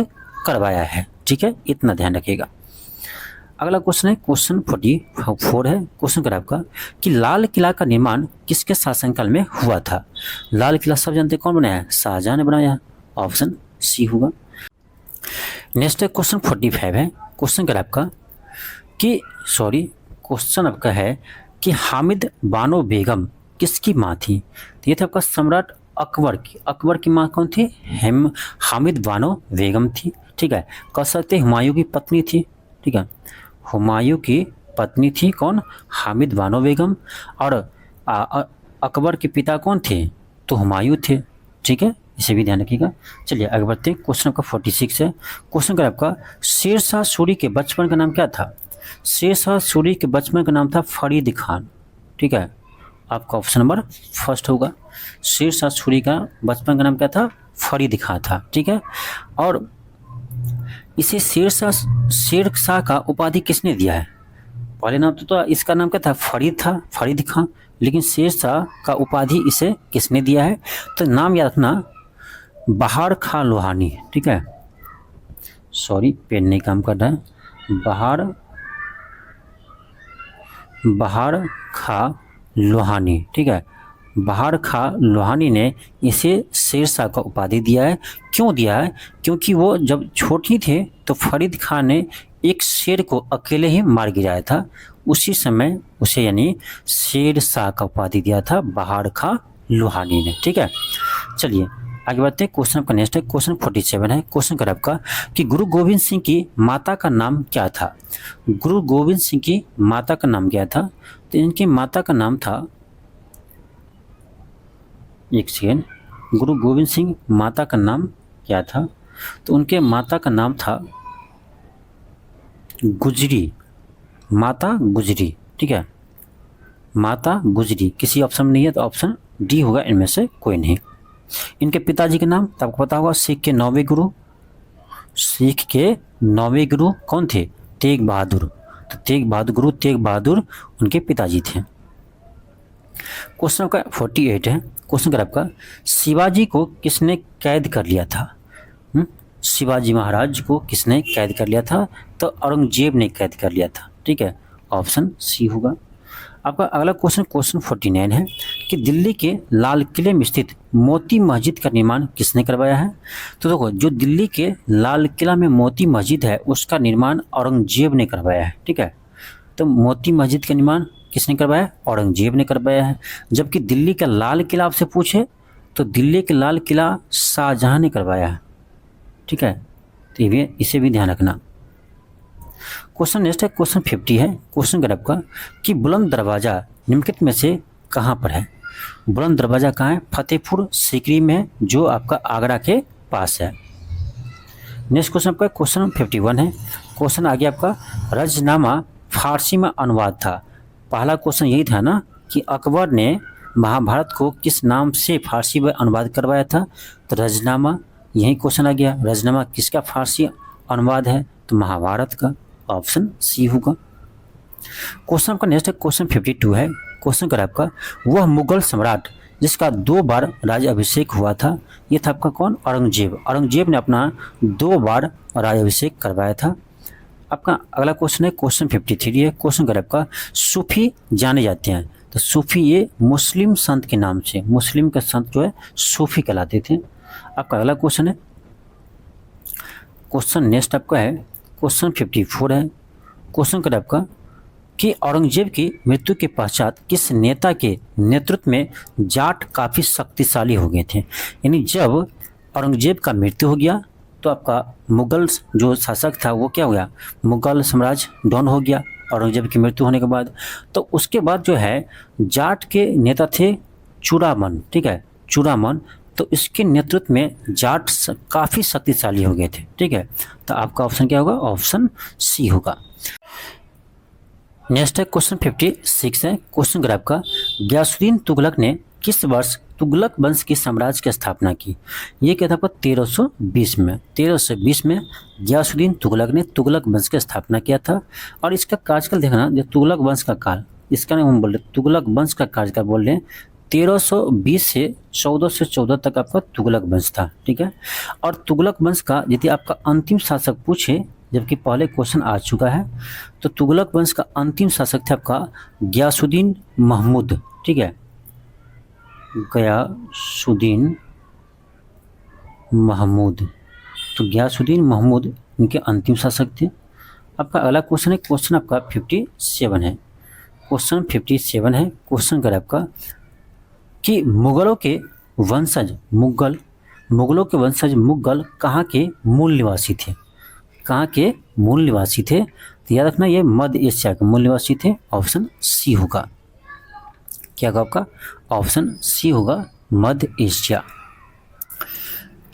करवाया है, ठीक है, इतना ध्यान रखिएगा। अगला क्वेश्चन है क्वेश्चन 44 है। क्वेश्चन क्या आपका कि लाल किला का निर्माण किसके शासनकाल में हुआ था? लाल किला सब जानते कौन बनाया? शाहजहां ने बनाया, ऑप्शन सी होगा। नेक्स्ट है क्वेश्चन 45 है। क्वेश्चन क्या आपका क्वेश्चन आपका है कि हामिद बानो बेगम किसकी माँ थी? तो ये था आपका सम्राट अकबर की माँ कौन थी? हामिद बानो बेगम थी, ठीक है। कह सकते हुमायूं की पत्नी थी, ठीक है, हुमायूं की पत्नी थी कौन? हामिद बानो बेगम। और अकबर के पिता कौन थे? तो हुमायूं थे, ठीक है, इसे भी ध्यान रखिएगा। चलिए आगे बढ़ते हैं। क्वेश्चन आपका 46 है। क्वेश्चन क्या आपका शेरशाह सूरी के बचपन का नाम क्या था? शेरशाह सूरी के बचपन का नाम था फरीद खान, ठीक है, आपका ऑप्शन नंबर फर्स्ट होगा। शेरशाह सूरी का बचपन का नाम क्या था? फरीद खान था, ठीक है। और इसे शेरशाह का उपाधि किसने दिया है? पहले नाम तो इसका नाम क्या था? फरीद खान, लेकिन शेरशाह का उपाधि इसे किसने दिया है? तो नाम याद रखना, बहार खां लोहानी, ठीक है, पेन नहीं काम कर रहा है, बहार खां लोहानी, ठीक है, बहार खां लोहानी ने इसे शेरशाह का उपाधि दिया है। क्यों दिया है? क्योंकि वो जब छोटी थे तो फरीद खान ने एक शेर को अकेले ही मार गिराया था, उसी समय उसे यानी शेरशाह का उपाधि दिया था बहार खां लोहानी ने, ठीक है। चलिए आगे बढ़ते हैं। क्वेश्चन आपका नेक्स्ट है क्वेश्चन 47 है। क्वेश्चन कर आपका कि गुरु गोविंद सिंह की माता का नाम क्या था? गुरु गोविंद सिंह की माता का नाम क्या था? तो इनकी माता का नाम था, एक सेकेंड, गुरु गोविंद सिंह माता का नाम क्या था? तो उनके माता का नाम था गुजरी, माता गुजरी, ठीक है, माता गुजरी। किसी ऑप्शन में नहीं है तो ऑप्शन डी होगा, इनमें से कोई नहीं। इनके पिताजी के नाम तो आपको पता होगा, सिख के 9वें गुरु, सिख के 9वें गुरु कौन थे? तेग बहादुर। तो तेग बहादुर, गुरु तेग बहादुर उनके पिताजी थे। क्वेश्चन आपका 48 है। क्वेश्चन कर आपका, शिवाजी को किसने कैद कर लिया था? शिवाजी महाराज को किसने कैद कर लिया था? तो औरंगजेब ने कैद कर लिया था। ठीक है, ऑप्शन सी होगा। आपका अगला क्वेश्चन, क्वेश्चन 49 है कि दिल्ली के लाल किले में स्थित मोती मस्जिद का निर्माण किसने करवाया है? तो देखो, जो दिल्ली के लाल किला में मोती मस्जिद है उसका निर्माण औरंगजेब ने करवाया है। ठीक है, तो मोती मस्जिद का निर्माण किसने करवाया? औरंगजेब ने करवाया है। जबकि दिल्ली का लाल किला आपसे पूछे तो दिल्ली के लाल किला शाहजहां ने करवाया है। ठीक है, तो ये इसे भी ध्यान रखना। क्वेश्चन नेक्स्ट है, क्वेश्चन 50 है। क्वेश्चन कर आपका कि बुलंद दरवाज़ा निम्नलिखित में से कहाँ पर है? बुलंद दरवाज़ा कहाँ है? फतेहपुर सीकरी में है, जो आपका आगरा के पास है। नेक्स्ट क्वेश्चन आपका क्वेश्चन 51 है। क्वेश्चन आ गया आपका, रजनामा फारसी में अनुवाद था। पहला क्वेश्चन यही था ना कि अकबर ने महाभारत को किस नाम से फारसी में अनुवाद करवाया था? तो रजनामा, यही क्वेश्चन आ गया। रजनामा किसका फारसी अनुवाद है? तो महाभारत का, ऑप्शन सी होगा। क्वेश्चन आपका नेक्स्ट है, क्वेश्चन 52 है। क्वेश्चन कर आपका, वह मुगल सम्राट जिसका 2 बार राज्याभिषेक हुआ था, ये था आपका कौन? औरंगजेब। औरंगजेब ने अपना 2 बार राज्याभिषेक करवाया था। आपका अगला क्वेश्चन है, क्वेश्चन 53 है। क्वेश्चन कर आपका, सूफी जाने जाते हैं। तो सूफी ये मुस्लिम संत के नाम से, मुस्लिम के संत जो है सूफी कहलाते थे। आपका अगला क्वेश्चन है, क्वेश्चन नेक्स्ट आपका है क्वेश्चन 54 है। क्वेश्चन कर आपका कि औरंगजेब की मृत्यु के पश्चात किस नेता के नेतृत्व में जाट काफ़ी शक्तिशाली हो गए थे? यानी जब औरंगजेब का मृत्यु हो गया तो आपका मुगल जो शासक था वो क्या हो गया? मुगल साम्राज्य डाउन हो गया औरंगजेब की मृत्यु होने के बाद। तो उसके बाद जो है जाट के नेता थे चूड़ामन। ठीक है, चूड़ामन, तो इसके नेतृत्व में जाट काफ़ी शक्तिशाली हो गए थे। ठीक है, तो आपका ऑप्शन क्या होगा? ऑप्शन सी होगा। नेक्स्ट है क्वेश्चन 56 है। क्वेश्चन कर आपका, गयासुद्दीन तुगलक ने किस वर्ष तुगलक वंश की साम्राज्य की स्थापना की? ये क्या था आपका? 1320 में। 1320 में गयासुद्दीन तुगलक ने तुगलक वंश की स्थापना किया था। और इसका कार्यकाल देखना, जो तुगलक वंश का काल, इसका नाम हम बोल रहे तुगलक वंश का कार्यकाल बोल रहे हैं 1320 से 1414 तक आपका तुगलक वंश था। ठीक है, और तुगलक वंश का यदि आपका अंतिम शासक पूछे, जबकि पहले क्वेश्चन आ चुका है, तो तुगलक वंश का अंतिम शासक थे आपका गयासुद्दीन महमूद। ठीक है, गयासुद्दीन महमूद, तो गयासुद्दीन महमूद इनके अंतिम शासक थे। आपका अगला क्वेश्चन है, क्वेश्चन आपका 57 है। क्वेश्चन 57 है। क्वेश्चन कर आपका कि मुगलों के वंशज मुगल कहाँ के मूल निवासी थे? कहाँ के मूल निवासी थे? तो याद रखना, ये मध्य एशिया के मूल निवासी थे। ऑप्शन सी होगा। क्या होगा आपका? ऑप्शन सी होगा, मध्य एशिया।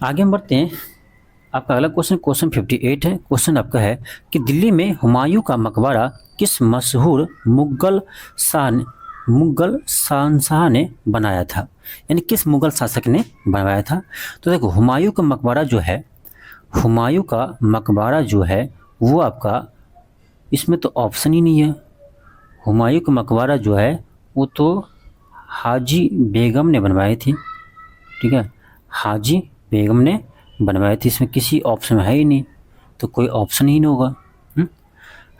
आगे हम बढ़ते हैं। आपका अगला क्वेश्चन क्वेश्चन 58 है। क्वेश्चन आपका है कि दिल्ली में हुमायूं का मकबरा किस मशहूर मुगल शहंशाह ने बनाया था? यानी किस मुगल शासक ने बनवाया था? तो देखो, हुमायूं का मकबरा जो है वो आपका, इसमें तो ऑप्शन ही नहीं है। हुमायूं का मकबरा जो है वो तो हाजी बेगम ने बनवाई थी। ठीक है, हाजी बेगम ने बनवाई थी, इसमें किसी ऑप्शन है ही नहीं, तो कोई ऑप्शन ही नहीं होगा।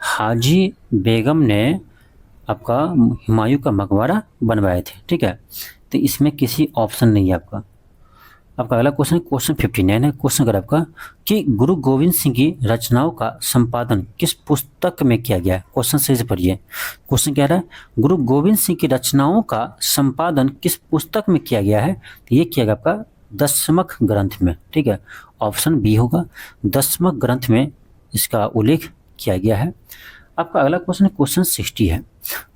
हाजी बेगम ने आपका हुमायूं का मकबरा बनवाए थे। ठीक है, तो इसमें किसी ऑप्शन नहीं है आपका। आपका अगला क्वेश्चन क्वेश्चन 59 है। क्वेश्चन कर आपका कि गुरु गोविंद सिंह की रचनाओं का संपादन किस पुस्तक में किया गया है? क्वेश्चन सही से पढ़िए। क्वेश्चन कह रहा है गुरु गोविंद सिंह की रचनाओं का संपादन किस पुस्तक में किया गया है? तो ये किया गया आपका दशमक ग्रंथ में। ठीक है, ऑप्शन बी होगा, दशमक ग्रंथ में इसका उल्लेख किया गया है। आपका अगला क्वेश्चन क्वेश्चन 60 है।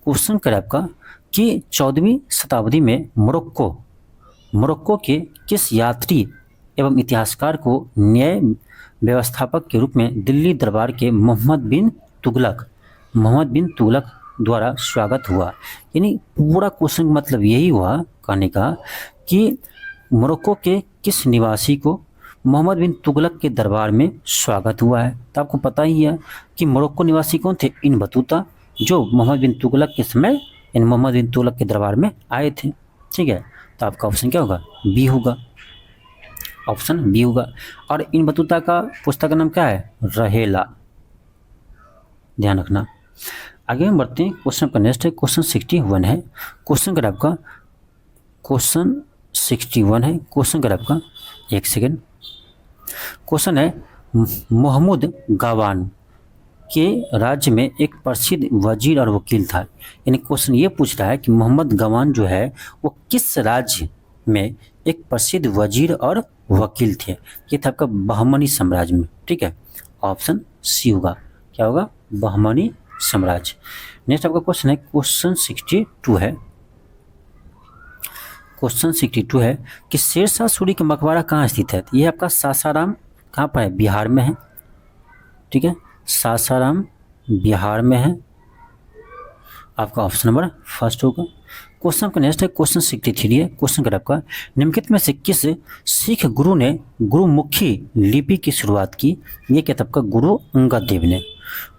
क्वेश्चन कर आपका कि 14वीं शताब्दी में मोरक्को के किस यात्री एवं इतिहासकार को न्याय व्यवस्थापक के रूप में दिल्ली दरबार के मोहम्मद बिन तुगलक द्वारा स्वागत हुआ? यानी पूरा क्वेश्चन मतलब यही हुआ कहने का कि मोरक्को के किस निवासी को मोहम्मद बिन तुगलक के दरबार में स्वागत हुआ है? तो आपको पता ही है कि मोरक्को निवासी कौन थे? इब्न बतूता, जो मोहम्मद बिन तुगलक के समय इन मोहम्मद बिन तुगलक के दरबार में आए थे। ठीक है, तो आपका ऑप्शन क्या होगा? बी होगा, ऑप्शन बी होगा। और इब्न बतूता का पुस्तक का नाम क्या है? रहेला, ध्यान रखना। आगे हम बढ़ते हैं, क्वेश्चन का नेक्स्ट है क्वेश्चन 61 है। क्वेश्चन का आपका क्वेश्चन 61 है। क्वेश्चन का आपका एक सेकेंड, क्वेश्चन है महमूद गावान के राज्य में एक प्रसिद्ध वजीर और वकील था। यानी क्वेश्चन ये पूछ रहा है कि मोहम्मद गवान जो है वो किस राज्य में एक प्रसिद्ध वजीर और वकील थे? ये था आपका बहमनी साम्राज्य में। ठीक है, ऑप्शन सी होगा, क्या होगा? बहमनी साम्राज्य। नेक्स्ट आपका क्वेश्चन है क्वेश्चन 62 है। क्वेश्चन 62 है कि शेरशाह सूरी का मकबरा कहाँ स्थित है? ये आपका सासाराम कहाँ पर है? बिहार में है। ठीक है, सासाराम बिहार में है, आपका ऑप्शन नंबर फर्स्ट होगा। क्वेश्चन का नेक्स्ट है क्वेश्चन 63 है। क्वेश्चन का आपका निम्नलिखित में से किस सिख गुरु ने गुरुमुखी लिपि की शुरुआत की? ये क्या था आपका? गुरु अंगद देव ने,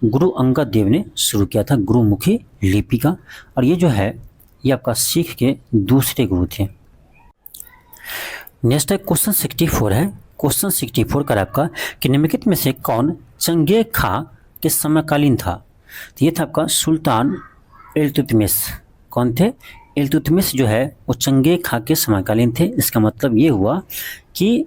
गुरु अंगद देव ने शुरू किया था गुरुमुखी लिपि का। और ये जो है ये आपका सिख के दूसरे गुरु थे। नेक्स्ट है क्वेश्चन 64 है। क्वेश्चन 64 का आपका कि निम्नलिखित में से कौन चंगे खां के समकालीन था? तो ये था आपका सुल्तान इल्तुतमिश। कौन थे? इल्तुतमिश जो है वो चंगे खां के समकालीन थे। इसका मतलब ये हुआ कि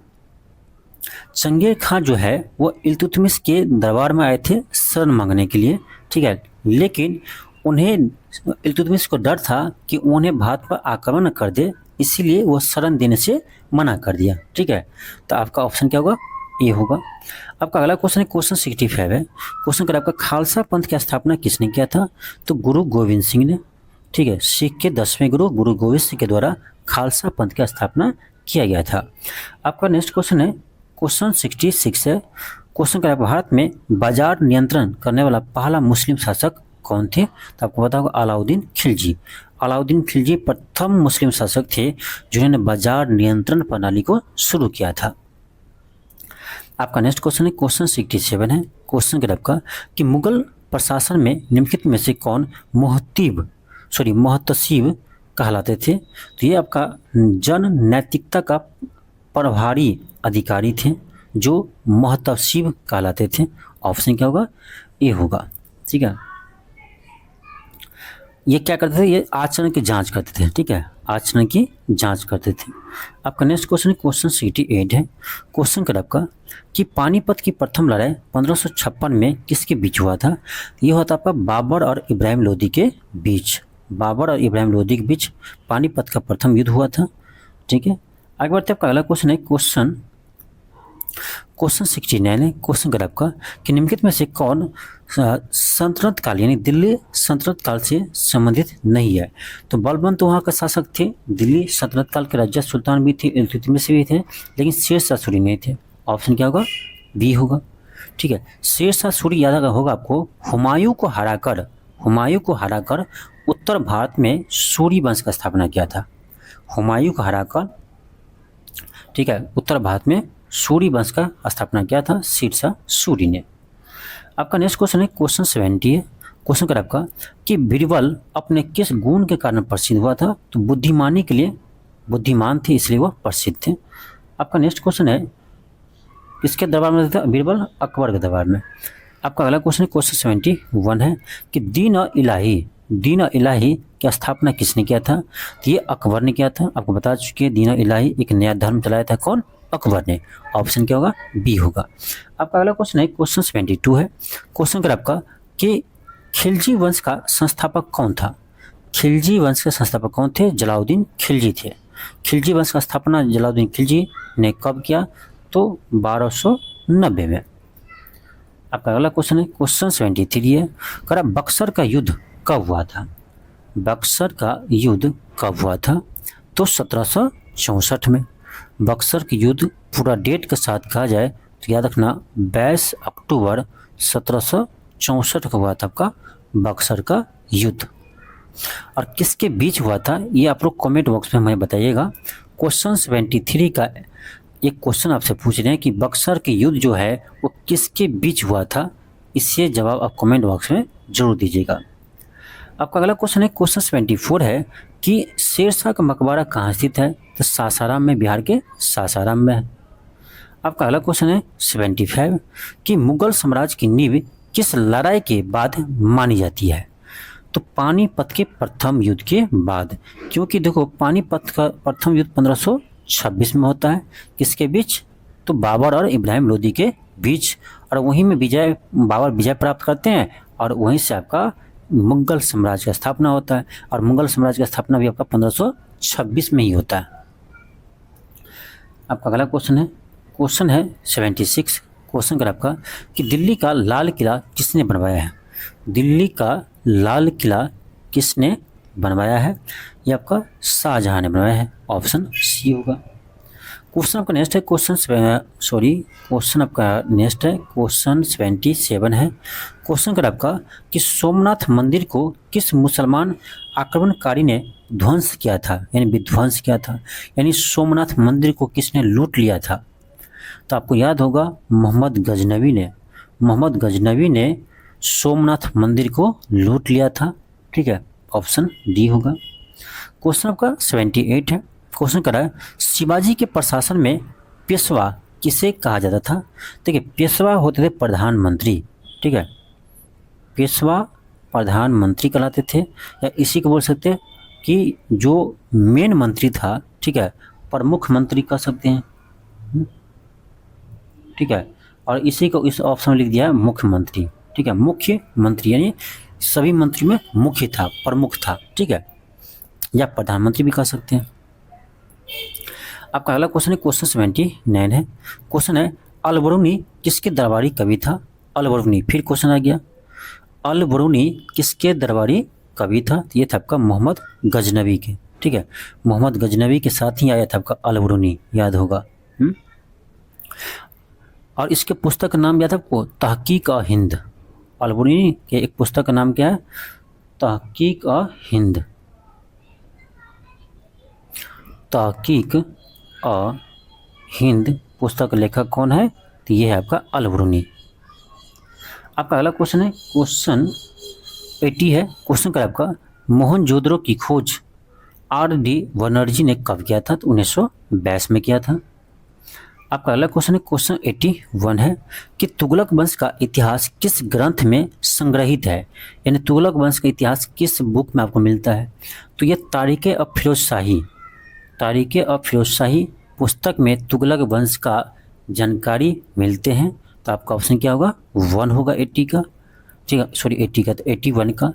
चंगे खां जो है वो इल्तुतमिश के दरबार में आए थे शरण मांगने के लिए। ठीक है, लेकिन उन्हें इल्तुतमिश को डर था कि उन्हें भारत पर आक्रमण कर दे, इसीलिए वो शरण देने से मना कर दिया। ठीक है, तो आपका ऑप्शन क्या होगा? ए होगा। आपका अगला क्वेश्चन है क्वेश्चन 65 है। क्वेश्चन का आपका खालसा पंथ की स्थापना किसने किया था? तो गुरु गोविंद सिंह ने। ठीक है, सिख के 10वें गुरु गुरु गोविंद सिंह के द्वारा खालसा पंथ की स्थापना किया गया था। आपका नेक्स्ट क्वेश्चन है क्वेश्चन 66 है। क्वेश्चन का भारत में बाजार नियंत्रण करने वाला पहला मुस्लिम शासक कौन थे? तो आपको पता होगा अलाउद्दीन खिलजी। अलाउद्दीन खिलजी प्रथम मुस्लिम शासक थे जिन्होंने बाजार नियंत्रण प्रणाली को शुरू किया था। आपका नेक्स्ट क्वेश्चन है क्वेश्चन 67 है। क्वेश्चन का आपका कि मुगल प्रशासन में निम्नलिखित में से कौन मुहतसिब कहलाते थे? तो ये आपका जन नैतिकता का प्रभारी अधिकारी थे जो मुहतसिब कहलाते थे। ऑप्शन क्या होगा? ए होगा। ठीक है, ये क्या करते थे? ये आचरण की जांच करते थे। ठीक है, आचरण की जांच करते थे। आपका नेक्स्ट क्वेश्चन क्वेश्चन 68 है। क्वेश्चन का आपका कि पानीपत की प्रथम लड़ाई 1556 में किसके बीच हुआ था? ये हुआ था आपका बाबर और इब्राहिम लोदी के बीच। बाबर और इब्राहिम लोदी के बीच पानीपत का प्रथम युद्ध हुआ था। ठीक है, आगे बढ़ते आपका अगला क्वेश्चन है क्वेश्चन 69 है। क्वेश्चन का आपका कि निम्नलिखित में से कौन सल्तनत काल यानी दिल्ली सल्तनत काल से संबंधित नहीं है? तो बलबंत वहाँ का शासक थे, दिल्ली सल्तनत काल के राजा सुल्तान भी थे, इल्तुतमिश भी थे, लेकिन शेरशाह सूरी नहीं थे। ऑप्शन क्या होगा? बी होगा। ठीक है, शेरशाह सूरी याद होगा आपको, हुमायूं को हराकर उत्तर भारत में सूरी वंश का स्थापना किया था। हुमायूं को हराकर, ठीक है, उत्तर भारत में सूरी वंश का स्थापना किया था शेरशाह सूरी ने। आपका नेक्स्ट क्वेश्चन है क्वेश्चन 70 है। क्वेश्चन का आपका कि बीरबल अपने किस गुण के कारण प्रसिद्ध हुआ था? तो बुद्धिमानी के लिए, बुद्धिमान थे इसलिए वह प्रसिद्ध थे। आपका नेक्स्ट क्वेश्चन है किसके दरबार में था बीरबल? अकबर के दरबार में। आपका अगला क्वेश्चन है क्वेश्चन 71 है कि दीन और इलाही की स्थापना किसने किया था? तो ये अकबर ने किया था। आपको बता चुके दीन और इलाही एक नया धर्म चलाया था। कौन? अकबर ने। ऑप्शन क्या होगा? बी होगा। आपका अगला क्वेश्चन है क्वेश्चन 72 है। क्वेश्चन का आपका कि खिलजी वंश का संस्थापक कौन था? खिलजी वंश के संस्थापक कौन थे? जलालुद्दीन खिलजी थे। खिलजी वंश का स्थापना जलालुद्दीन खिलजी ने कब किया? तो 1290 में। आपका अगला क्वेश्चन है क्वेश्चन 73 है। करा बक्सर का युद्ध कब हुआ था? बक्सर का युद्ध कब हुआ था? तो 1764 में। बक्सर की युद्ध पूरा डेट के साथ कहा जाए तो याद रखना 22 अक्टूबर 1764 को हुआ था आपका बक्सर का युद्ध। और किसके बीच हुआ था ये आप लोग कमेंट बॉक्स में हमें बताइएगा। क्वेश्चन 73 का एक क्वेश्चन आपसे पूछ रहे हैं कि बक्सर के युद्ध जो है वो किसके बीच हुआ था। इससे जवाब आप कमेंट बॉक्स में जरूर दीजिएगा। आपका अगला क्वेश्चन है क्वेश्चन 74 है कि शेरशाह का मकबरा कहाँ स्थित है। तो सासाराम में, बिहार के सासाराम में है। आपका अगला क्वेश्चन है 75 कि मुगल साम्राज्य की नींव किस लड़ाई के बाद मानी जाती है। तो पानीपत के प्रथम युद्ध के बाद, क्योंकि देखो पानीपत का प्रथम युद्ध 1526 में होता है। किसके बीच? तो बाबर और इब्राहिम लोदी के बीच, और वहीं में बाबर विजय प्राप्त करते हैं और वहीं से आपका मुगल साम्राज्य का स्थापना होता है। और मुगल साम्राज्य का स्थापना भी आपका 1526 में ही होता है। आपका अगला क्वेश्चन है 76। क्वेश्चन कर आपका कि दिल्ली का लाल किला किसने बनवाया है। दिल्ली का लाल किला किसने बनवाया है? ये आपका शाहजहां ने बनवाया है। ऑप्शन सी होगा। क्वेश्चन आपका नेक्स्ट है क्वेश्चन 77 है। क्वेश्चन कर आपका कि सोमनाथ मंदिर को किस मुसलमान आक्रमणकारी ने ध्वंस किया था, यानी विध्वंस किया था, यानी सोमनाथ मंदिर को किसने लूट लिया था। तो आपको याद होगा मोहम्मद गजनवी ने सोमनाथ मंदिर को लूट लिया था। ठीक है, ऑप्शन डी होगा। क्वेश्चन आपका 78 है। क्वेश्चन करा है शिवाजी के प्रशासन में पेशवा किसे कहा जाता था। देखिए, पेशवा होते थे प्रधानमंत्री। ठीक है, पेशवा प्रधानमंत्री कहलाते थे, या इसी को बोल सकते हैं कि जो मेन मंत्री था, ठीक है, प्रमुख मंत्री कह सकते हैं। ठीक है, और इसी को इस ऑप्शन में लिख दिया है मुख्यमंत्री। ठीक है, मुख्य मंत्री यानी सभी मंत्री में मुख्य था, प्रमुख था। ठीक है, या प्रधानमंत्री भी कह सकते हैं। आपका अगला क्वेश्चन है क्वेश्चन 79 है। क्वेश्चन है अलबरूनी किसके दरबारी कवि था। अलबरूनी, फिर क्वेश्चन आ गया, अलबरूनी किसके दरबारी कवि था। तो ये था आपका मोहम्मद गजनवी के। ठीक है, मोहम्मद गजनवी के साथ ही आया था आपका अलबरूनी, याद होगा। और इसके पुस्तक का नाम याद है आपको, तहकीक-ए-हिंद। अलबरूनी के एक पुस्तक का नाम क्या है? तहकीक-ए-हिंद। तहकीक-ए-हिंद पुस्तक लेखक कौन है? तो ये है आपका अलबरूनी। आपका अगला क्वेश्चन है क्वेश्चन 80 है। क्वेश्चन का आपका मोहनजोदड़ो की खोज R.D. बनर्जी ने कब किया था। तो 1922 में किया था। आपका अगला क्वेश्चन है क्वेश्चन 81 है कि तुगलक वंश का इतिहास किस ग्रंथ में संग्रहित है, यानी तुगलक वंश का इतिहास किस बुक में आपको मिलता है। तो ये तारीख़-ए-फिरोज़शाही पुस्तक में तुगलक वंश का जानकारी मिलते हैं। तो आपका ऑप्शन क्या होगा? 1 होगा 80 का। ठीक है, सॉरी 80 का, तो 81 का।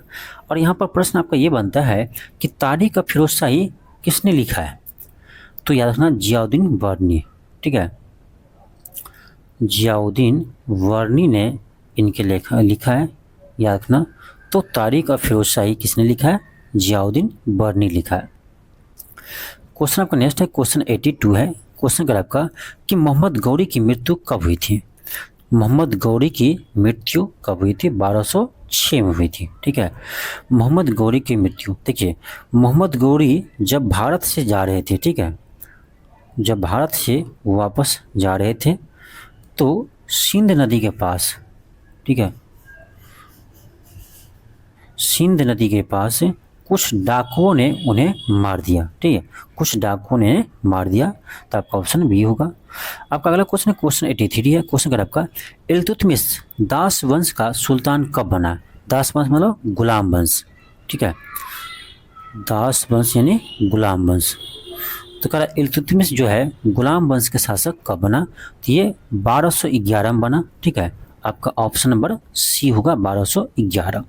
और यहाँ पर प्रश्न आपका ये बनता है कि तारीख़-ए-फिरोज़शाही किसने लिखा है। तो याद रखना जियाउद्दीन वर्नी। ठीक है, जियाउद्दीन वर्नी ने इनके लिखा है, याद रखना। तो तारीख़-ए-फिरोज़शाही किसने लिखा है? जियाउद्दीन वर्नी लिखा है। क्वेश्चन आपका नेक्स्ट है क्वेश्चन 82 है। क्वेश्चन का आपका कि मोहम्मद गौरी की मृत्यु कब हुई थी। मोहम्मद गौरी की मृत्यु कब हुई थी? 1206 में हुई थी। ठीक है, मोहम्मद गौरी की मृत्यु, देखिए मोहम्मद गौरी जब भारत से जा रहे थे, ठीक है, जब भारत से वापस जा रहे थे तो सिंध नदी के पास, ठीक है, सिंध नदी के पास कुछ डाकुओं ने उन्हें मार दिया। ठीक है, कुछ डाकुओं ने मार दिया। तो आपका ऑप्शन बी होगा। आपका अगला क्वेश्चन है क्वेश्चन 83 है। क्वेश्चन कर आपका इल्तुतमिश दास वंश का सुल्तान कब बना। दास वंश मतलब गुलाम वंश। ठीक है, दास वंश यानी गुलाम वंश। तो कह रहा इल्तुतमिश जो है गुलाम वंश के शासक कब बना। तो ये 1211 में बना। ठीक है, आपका ऑप्शन नंबर सी होगा 1211।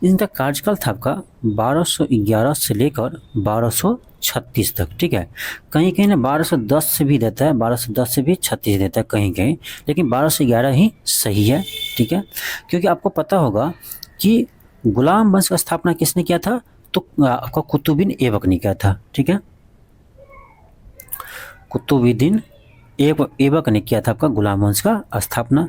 इनका कार्यकाल था आपका 1211 से लेकर 1236 तक। ठीक है, कहीं कहीं ना 1210 से भी देता है, 1210 से भी 36 देता है कहीं कहीं, लेकिन 1211 ही सही है। ठीक है, क्योंकि आपको पता होगा कि गुलाम वंश का स्थापना किसने किया था। तो आपका कुतुबुद्दीन ऐबक ने किया था। ठीक है, कुतुबुद्दीन ऐबक ने किया था आपका गुलाम वंश का स्थापना।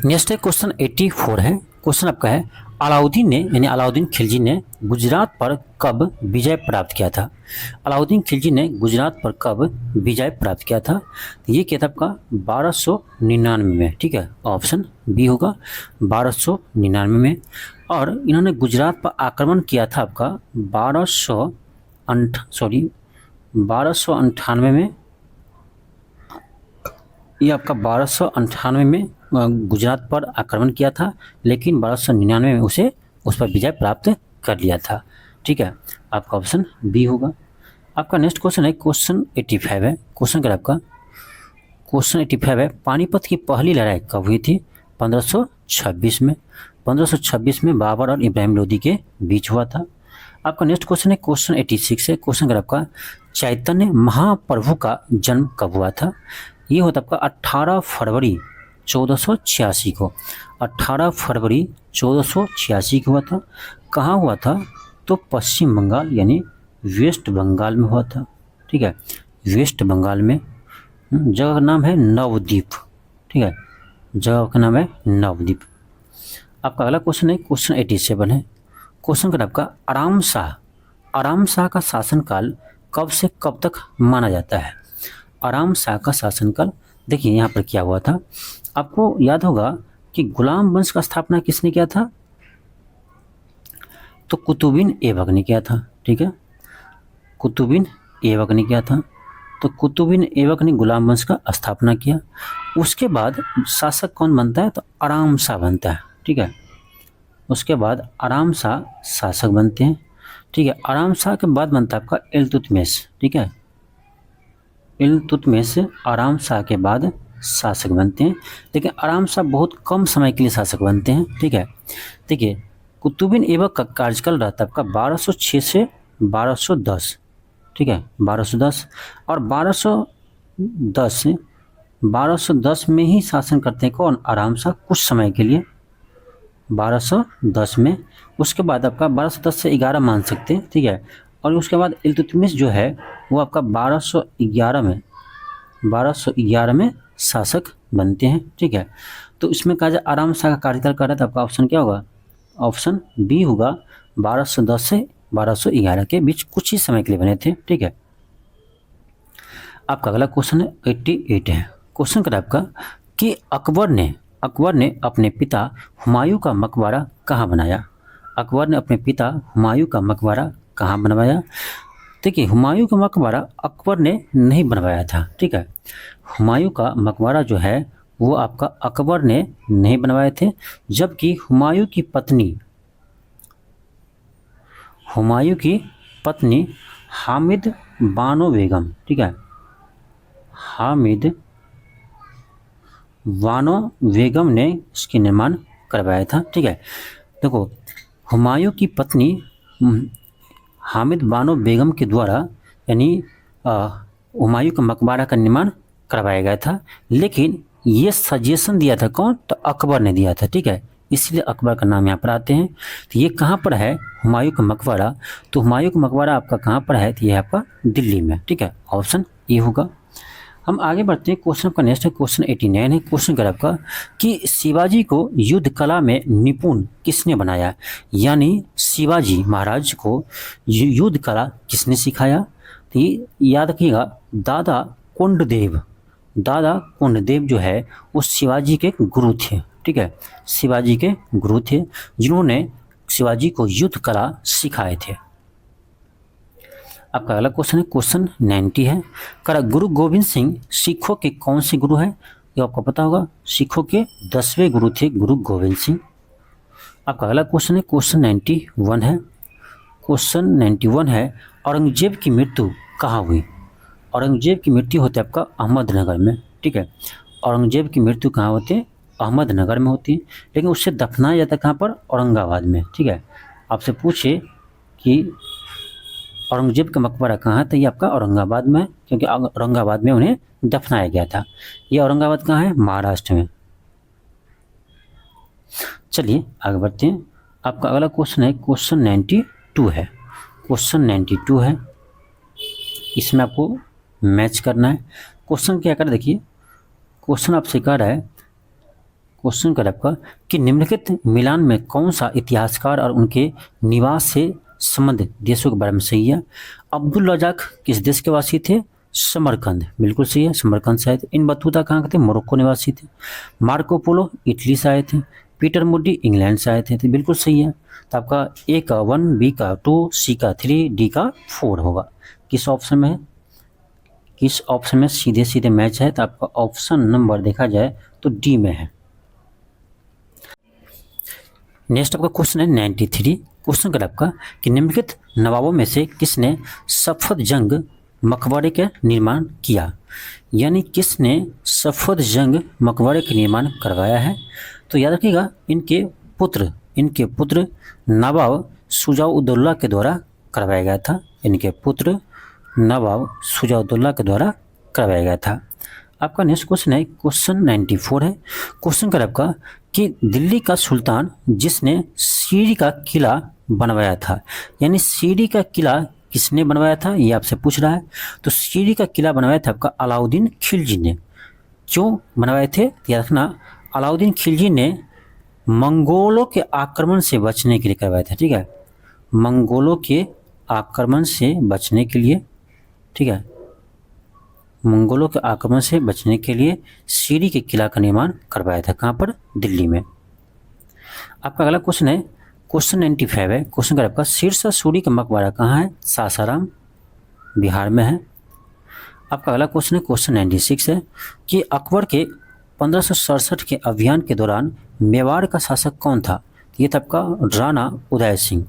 नेक्स्ट है क्वेश्चन 84 है। क्वेश्चन आपका है अलाउद्दीन ने यानी अलाउद्दीन खिलजी ने गुजरात पर कब विजय प्राप्त किया था? अलाउद्दीन खिलजी ने गुजरात पर कब विजय प्राप्त किया था? तो ये क्या था आपका 1299 में, ठीक है, ऑप्शन बी होगा 1299 में। और इन्होंने गुजरात पर आक्रमण किया था आपका 1298 में। ये आपका 1298 में गुजरात पर आक्रमण किया था, लेकिन 1299 में उस पर विजय प्राप्त कर लिया था, ठीक है, आपका ऑप्शन बी होगा। आपका नेक्स्ट क्वेश्चन है क्वेश्चन 85 है। क्वेश्चन क्या आपका क्वेश्चन 85 है, पानीपत की पहली लड़ाई कब हुई थी? 1526 में। 1526 में बाबर और इब्राहिम लोदी के बीच हुआ था। आपका नेक्स्ट क्वेश्चन है क्वेश्चन 86 है। क्वेश्चन क्या आपका चैतन्य महाप्रभु का जन्म कब हुआ था? ये होता आपका 18 फरवरी 1486 को। 18 फरवरी 1486 को हुआ था। कहाँ हुआ था? तो पश्चिम बंगाल यानी वेस्ट बंगाल में हुआ था, ठीक है, वेस्ट बंगाल में। जगह का नाम है नवद्वीप, ठीक है, जगह का नाम है नवद्वीप। आपका अगला क्वेश्चन है क्वेश्चन 87 है। क्वेश्चन का आपका आराम शाह का शासनकाल कब से कब तक माना जाता है? आराम शाह का शासनकाल, देखिए यहाँ पर क्या हुआ था, आपको याद होगा कि गुलाम वंश का स्थापना किसने किया था? तो कुतुबुद्दीन ऐबक ने किया था, ठीक है, कुतुबुद्दीन ऐबक ने किया था। तो कुतुबुद्दीन ऐबक ने गुलाम वंश का स्थापना किया। उसके बाद शासक कौन बनता है? तो आराम शाह बनता है, ठीक है, उसके बाद आराम शाह शासक बनते हैं, ठीक है। आराम शाह के बाद बनता है आपका इल्तुतमिश, ठीक है, इल्तुतमिश आराम शाह के बाद शासक बनते हैं, लेकिन आराम शाह बहुत कम समय के लिए शासक बनते हैं, ठीक है। देखिए कुतुबुद्दीन ऐबक का कार्यकाल रहता है आपका 1206 से 1210, ठीक है, 1210 और 1210 में ही शासन करते हैं कौन? आराम शाह, कुछ समय के लिए 1210 में। उसके बाद आपका 1210 से 11 मान सकते हैं, ठीक है, और उसके बाद इल्तुतमिश जो है वो आपका 1211 में शासक बनते हैं, ठीक है। तो इसमें कहा जाए आराम शाह का कार्यकाल कर रहा था, आपका ऑप्शन क्या होगा? ऑप्शन बी होगा 1210 से 1211 के बीच कुछ ही समय के लिए बने थे, ठीक है। आपका अगला क्वेश्चन है 88 है। क्वेश्चन क्या आपका कि अकबर ने अपने पिता हुमायूं का मकबरा कहाँ बनाया? अकबर ने अपने पिता हुमायूं का मकबरा कहाँ बनवाया? देखिए हुमायूं का मकबरा अकबर ने नहीं बनवाया था, ठीक है, हुमायूं का मकबरा जो है वो आपका अकबर ने नहीं बनवाए थे, जबकि हुमायूं की पत्नी हामिद बानो बेगम, ठीक है, हामिद बानो बेगम ने इसके निर्माण करवाया था, ठीक है। देखो हुमायूं की पत्नी हामिद बानो बेगम के द्वारा यानी हुमायूं का मकबरा का निर्माण करवाया गया था, लेकिन ये सजेशन दिया था कौन? तो अकबर ने दिया था, ठीक है, इसलिए अकबर का नाम यहाँ पर आते हैं। तो ये कहाँ पर है हुमायूं का मकबरा? तो हुमायूं का मकबरा आपका कहाँ पर है? तो ये आपका दिल्ली में, ठीक है, ऑप्शन ए होगा। हम आगे बढ़ते हैं, क्वेश्चन आपका नेक्स्ट है क्वेश्चन 89 है। क्वेश्चन क्या आपका कि शिवाजी को युद्ध कला में निपुण किसने बनाया? यानी शिवाजी महाराज को युद्ध कला किसने सिखाया? तो ये याद रखिएगा दादा कुंडदेव जो है वो शिवाजी के गुरु थे, ठीक है, शिवाजी के गुरु थे जिन्होंने शिवाजी को युद्ध कला सिखाए थे। आपका अगला क्वेश्चन है क्वेश्चन 90 है। गुरु गोविंद सिंह सिखों के कौन से गुरु हैं? ये आपको पता होगा, सिखों के 10वें गुरु थे गुरु गोविंद सिंह। आपका अगला क्वेश्चन है क्वेश्चन 91 है। क्वेश्चन 91 है औरंगजेब की मृत्यु कहाँ हुई? औरंगजेब की मृत्यु होती है आपका अहमदनगर में, ठीक है, औरंगजेब की मृत्यु कहाँ होती है? अहमदनगर में होती है, लेकिन उससे दफनाया जाता है कहाँ पर? औरंगाबाद में, ठीक है। आपसे पूछे कि औरंगजेब का मकबरा कहाँ है, तो ये आपका औरंगाबाद में, क्योंकि औरंगाबाद में उन्हें दफनाया गया था। ये औरंगाबाद कहाँ है? महाराष्ट्र में। चलिए आगे बढ़ते हैं। आपका अगला क्वेश्चन है क्वेश्चन 92 है। क्वेश्चन 92 है, इसमें आपको मैच करना है। क्वेश्चन क्या कर देखिए, क्वेश्चन आपसे कह रहा है क्वेश्चन कर आपका कि निम्नलिखित मिलान में कौन सा इतिहासकार और उनके निवास से संबंध देशों के बारे में सही है। अब्दुल रजाक किस देश के वासी थे? समरकंद, बिल्कुल सही है, समरकंद से आए थे। इन बतूता कहाँ के थे? मोरक्को निवासी थे। मार्को पोलो इटली से आए थे। पीटर मूडी इंग्लैंड से आए थे। तो बिल्कुल सही है। तो आपका ए का 1, बी का 2, सी का 3, डी का 4 होगा। किस ऑप्शन में है? किस ऑप्शन में सीधे सीधे मैच है? तो आपका ऑप्शन नंबर देखा जाए तो डी में है। नेक्स्ट आपका क्वेश्चन है 93। क्वेश्चन कर आपका कि निम्नलिखित नवाबों में से किसने सफदरजंग मकबरे का निर्माण किया, यानी किसने सफदरजंग मकबरे का निर्माण करवाया है। तो याद रखिएगा इनके पुत्र नवाब शुजाउद्दौला के द्वारा करवाया गया था। इनके पुत्र नवाब शुजाउद्दौला के द्वारा करवाया गया था। आपका नेक्स्ट क्वेश्चन है क्वेश्चन 94 है। क्वेश्चन कर आपका कि दिल्ली का सुल्तान जिसने सीरी का किला बनवाया था, यानी सीरी का किला किसने बनवाया था ये आपसे पूछ रहा है। तो सीरी का किला बनवाया था आपका अलाउद्दीन खिलजी ने। क्यों बनवाए थे? याद रखना, अलाउद्दीन खिलजी ने मंगोलों के आक्रमण से बचने के लिए करवाया था। ठीक है, मंगोलों के आक्रमण से बचने के लिए, ठीक है, मंगोलों के आक्रमण से बचने के लिए सीरी के किला का निर्माण करवाया था। कहाँ पर? दिल्ली में। आपका अगला क्वेश्चन है क्वेश्चन 95 है। क्वेश्चन का आपका शेरशाह सूरी का मकबरा कहाँ है? सासाराम, बिहार में है। आपका अगला क्वेश्चन है क्वेश्चन 96 है कि अकबर के 1567 के अभियान के दौरान मेवाड़ का शासक कौन था? ये था आपका राणा उदय सिंह।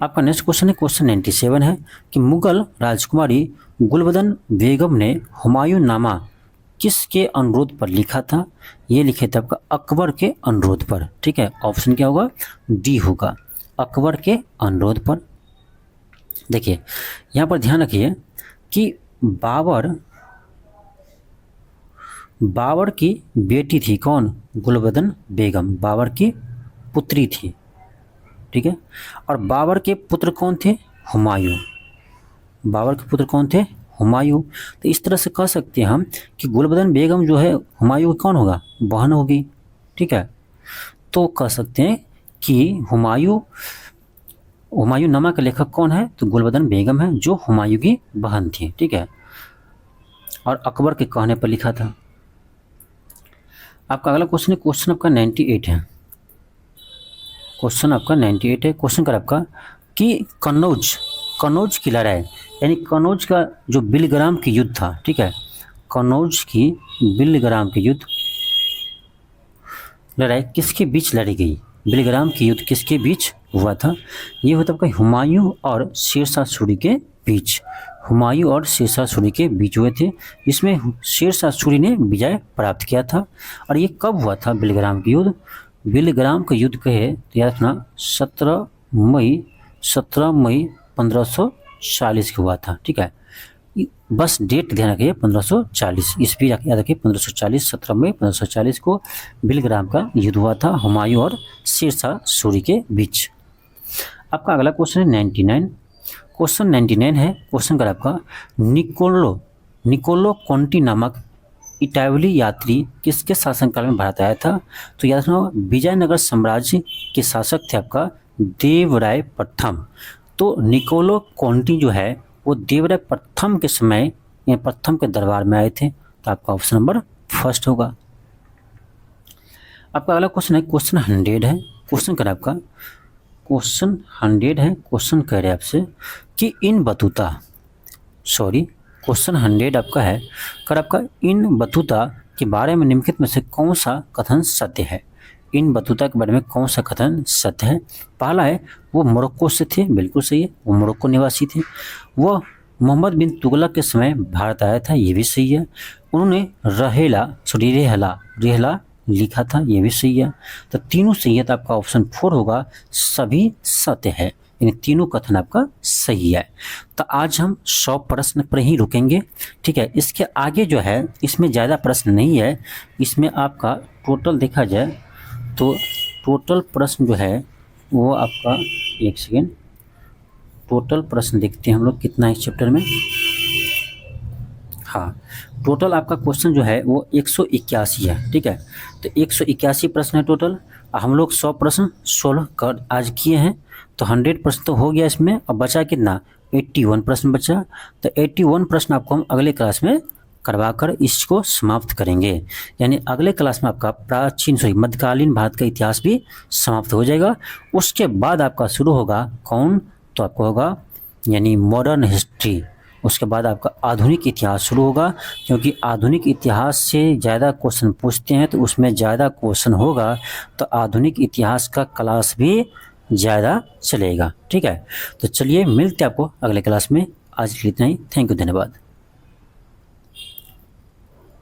आपका नेक्स्ट क्वेश्चन है क्वेश्चन 97 है कि मुगल राजकुमारी गुलबदन बेगम ने हुमायूं नामा किसके अनुरोध पर लिखा था? ये लिखे थे आपका अकबर के अनुरोध पर। ठीक है, ऑप्शन क्या होगा? डी होगा, अकबर के अनुरोध पर। देखिए यहाँ पर ध्यान रखिए कि बाबर की बेटी थी कौन? गुलबदन बेगम, बाबर की पुत्री थी। ठीक है, और बाबर के पुत्र कौन थे? हुमायूं। बाबर के पुत्र कौन थे? हुमायूं। तो इस तरह से कह सकते हैं हम कि गुलबदन बेगम जो है हुमायूं कौन होगा? बहन होगी। ठीक है, तो कह सकते हैं कि हुमायूं नामा का लेखक कौन है? तो गुलबदन बेगम है जो हुमायूं की बहन थी। ठीक है, और अकबर के कहने पर लिखा था। आपका अगला क्वेश्चन है क्वेश्चन आपका 98 है। क्वेश्चन आपका 98 है। क्वेश्चन कर आपका कि कनौज की लड़ाई, यानी कनौज का जो बिलग्राम की युद्ध था। ठीक है, कनौज की बिलग्राम की युद्ध लड़ाई किसके बीच लड़ी गई? बिलग्राम की युद्ध किसके बीच हुआ था? ये होता आपका हुमायूं और शेरशाह सूरी के बीच। हुमायूं और शेरशाह सूरी के बीच हुए थे। इसमें शेरशाह सूरी ने विजय प्राप्त किया था। और ये कब हुआ था बिलग्राम की युद्ध? बिलग्राम का युद्ध कहे तो याद रखना 17 मई 1540 को हुआ था। ठीक है, बस डेट ध्यान रखिए 1540 ईस्वी याद रखिए 1540 17 मई 1540 को बिलग्राम का युद्ध हुआ था हुमायूं और शेरशाह सूरी के बीच। आपका अगला क्वेश्चन है 99। क्वेश्चन 99 है। क्वेश्चन का आपका निकोलो कॉन्टी नामक इटावली यात्री किसके शासनकाल में भारत आया था? तो याद रखना विजयनगर साम्राज्य के शासक थे आपका देवराय प्रथम। तो निकोलो कॉन्टी जो है वो देवराय प्रथम के समय या प्रथम के दरबार में आए थे। तो आपका ऑप्शन नंबर फर्स्ट होगा। आपका अगला क्वेश्चन है क्वेश्चन 100 है। क्वेश्चन कर आपका क्वेश्चन 100 है। क्वेश्चन कह रहे आपसे कि क्वेश्चन 100 आपका है कर आपका इन बतूता के बारे में निम्नलिखित में से कौन सा कथन सत्य है? इन बतूता के बारे में कौन सा कथन सत्य है? पहला है वो मोरक्को से थे, बिल्कुल सही है, वो मोरक्को निवासी थे। वह मोहम्मद बिन तुगलक के समय भारत आया था, ये भी सही है। उन्होंने रेहला लिखा था, ये भी सही है। तो तीनों सही है, तो आपका ऑप्शन 4 होगा, सभी सत्य है। इन तीनों कथन आपका सही है। तो आज हम 100 प्रश्न पर ही रुकेंगे। ठीक है, इसके आगे जो है इसमें ज़्यादा प्रश्न नहीं है। इसमें आपका टोटल देखा जाए तो टोटल प्रश्न जो है वो आपका, एक सेकेंड, टोटल प्रश्न देखते हैं हम लोग कितना है इस चैप्टर में। हाँ, टोटल आपका क्वेश्चन जो है वो 181 है, ठीक है। तो 181 प्रश्न है टोटल। हम लोग 100 प्रश्न सोल्व कर आज किए हैं, तो 100 प्रश्न तो हो गया इसमें। अब बचा कितना, 81 प्रश्न बचा। तो 81 प्रश्न आपको हम अगले क्लास में करवाकर इसको समाप्त करेंगे। यानी अगले क्लास में आपका मध्यकालीन भारत का इतिहास भी समाप्त हो जाएगा। उसके बाद आपका शुरू होगा कौन, तो आपको होगा यानी मॉडर्न हिस्ट्री। उसके बाद आपका आधुनिक इतिहास शुरू होगा, क्योंकि आधुनिक इतिहास से ज़्यादा क्वेश्चन पूछते हैं, तो उसमें ज़्यादा क्वेश्चन होगा, तो आधुनिक इतिहास का क्लास भी ज़्यादा चलेगा, ठीक है। तो चलिए मिलते हैं आपको अगले क्लास में। आज के लिए इतना ही। थैंक यू, धन्यवाद।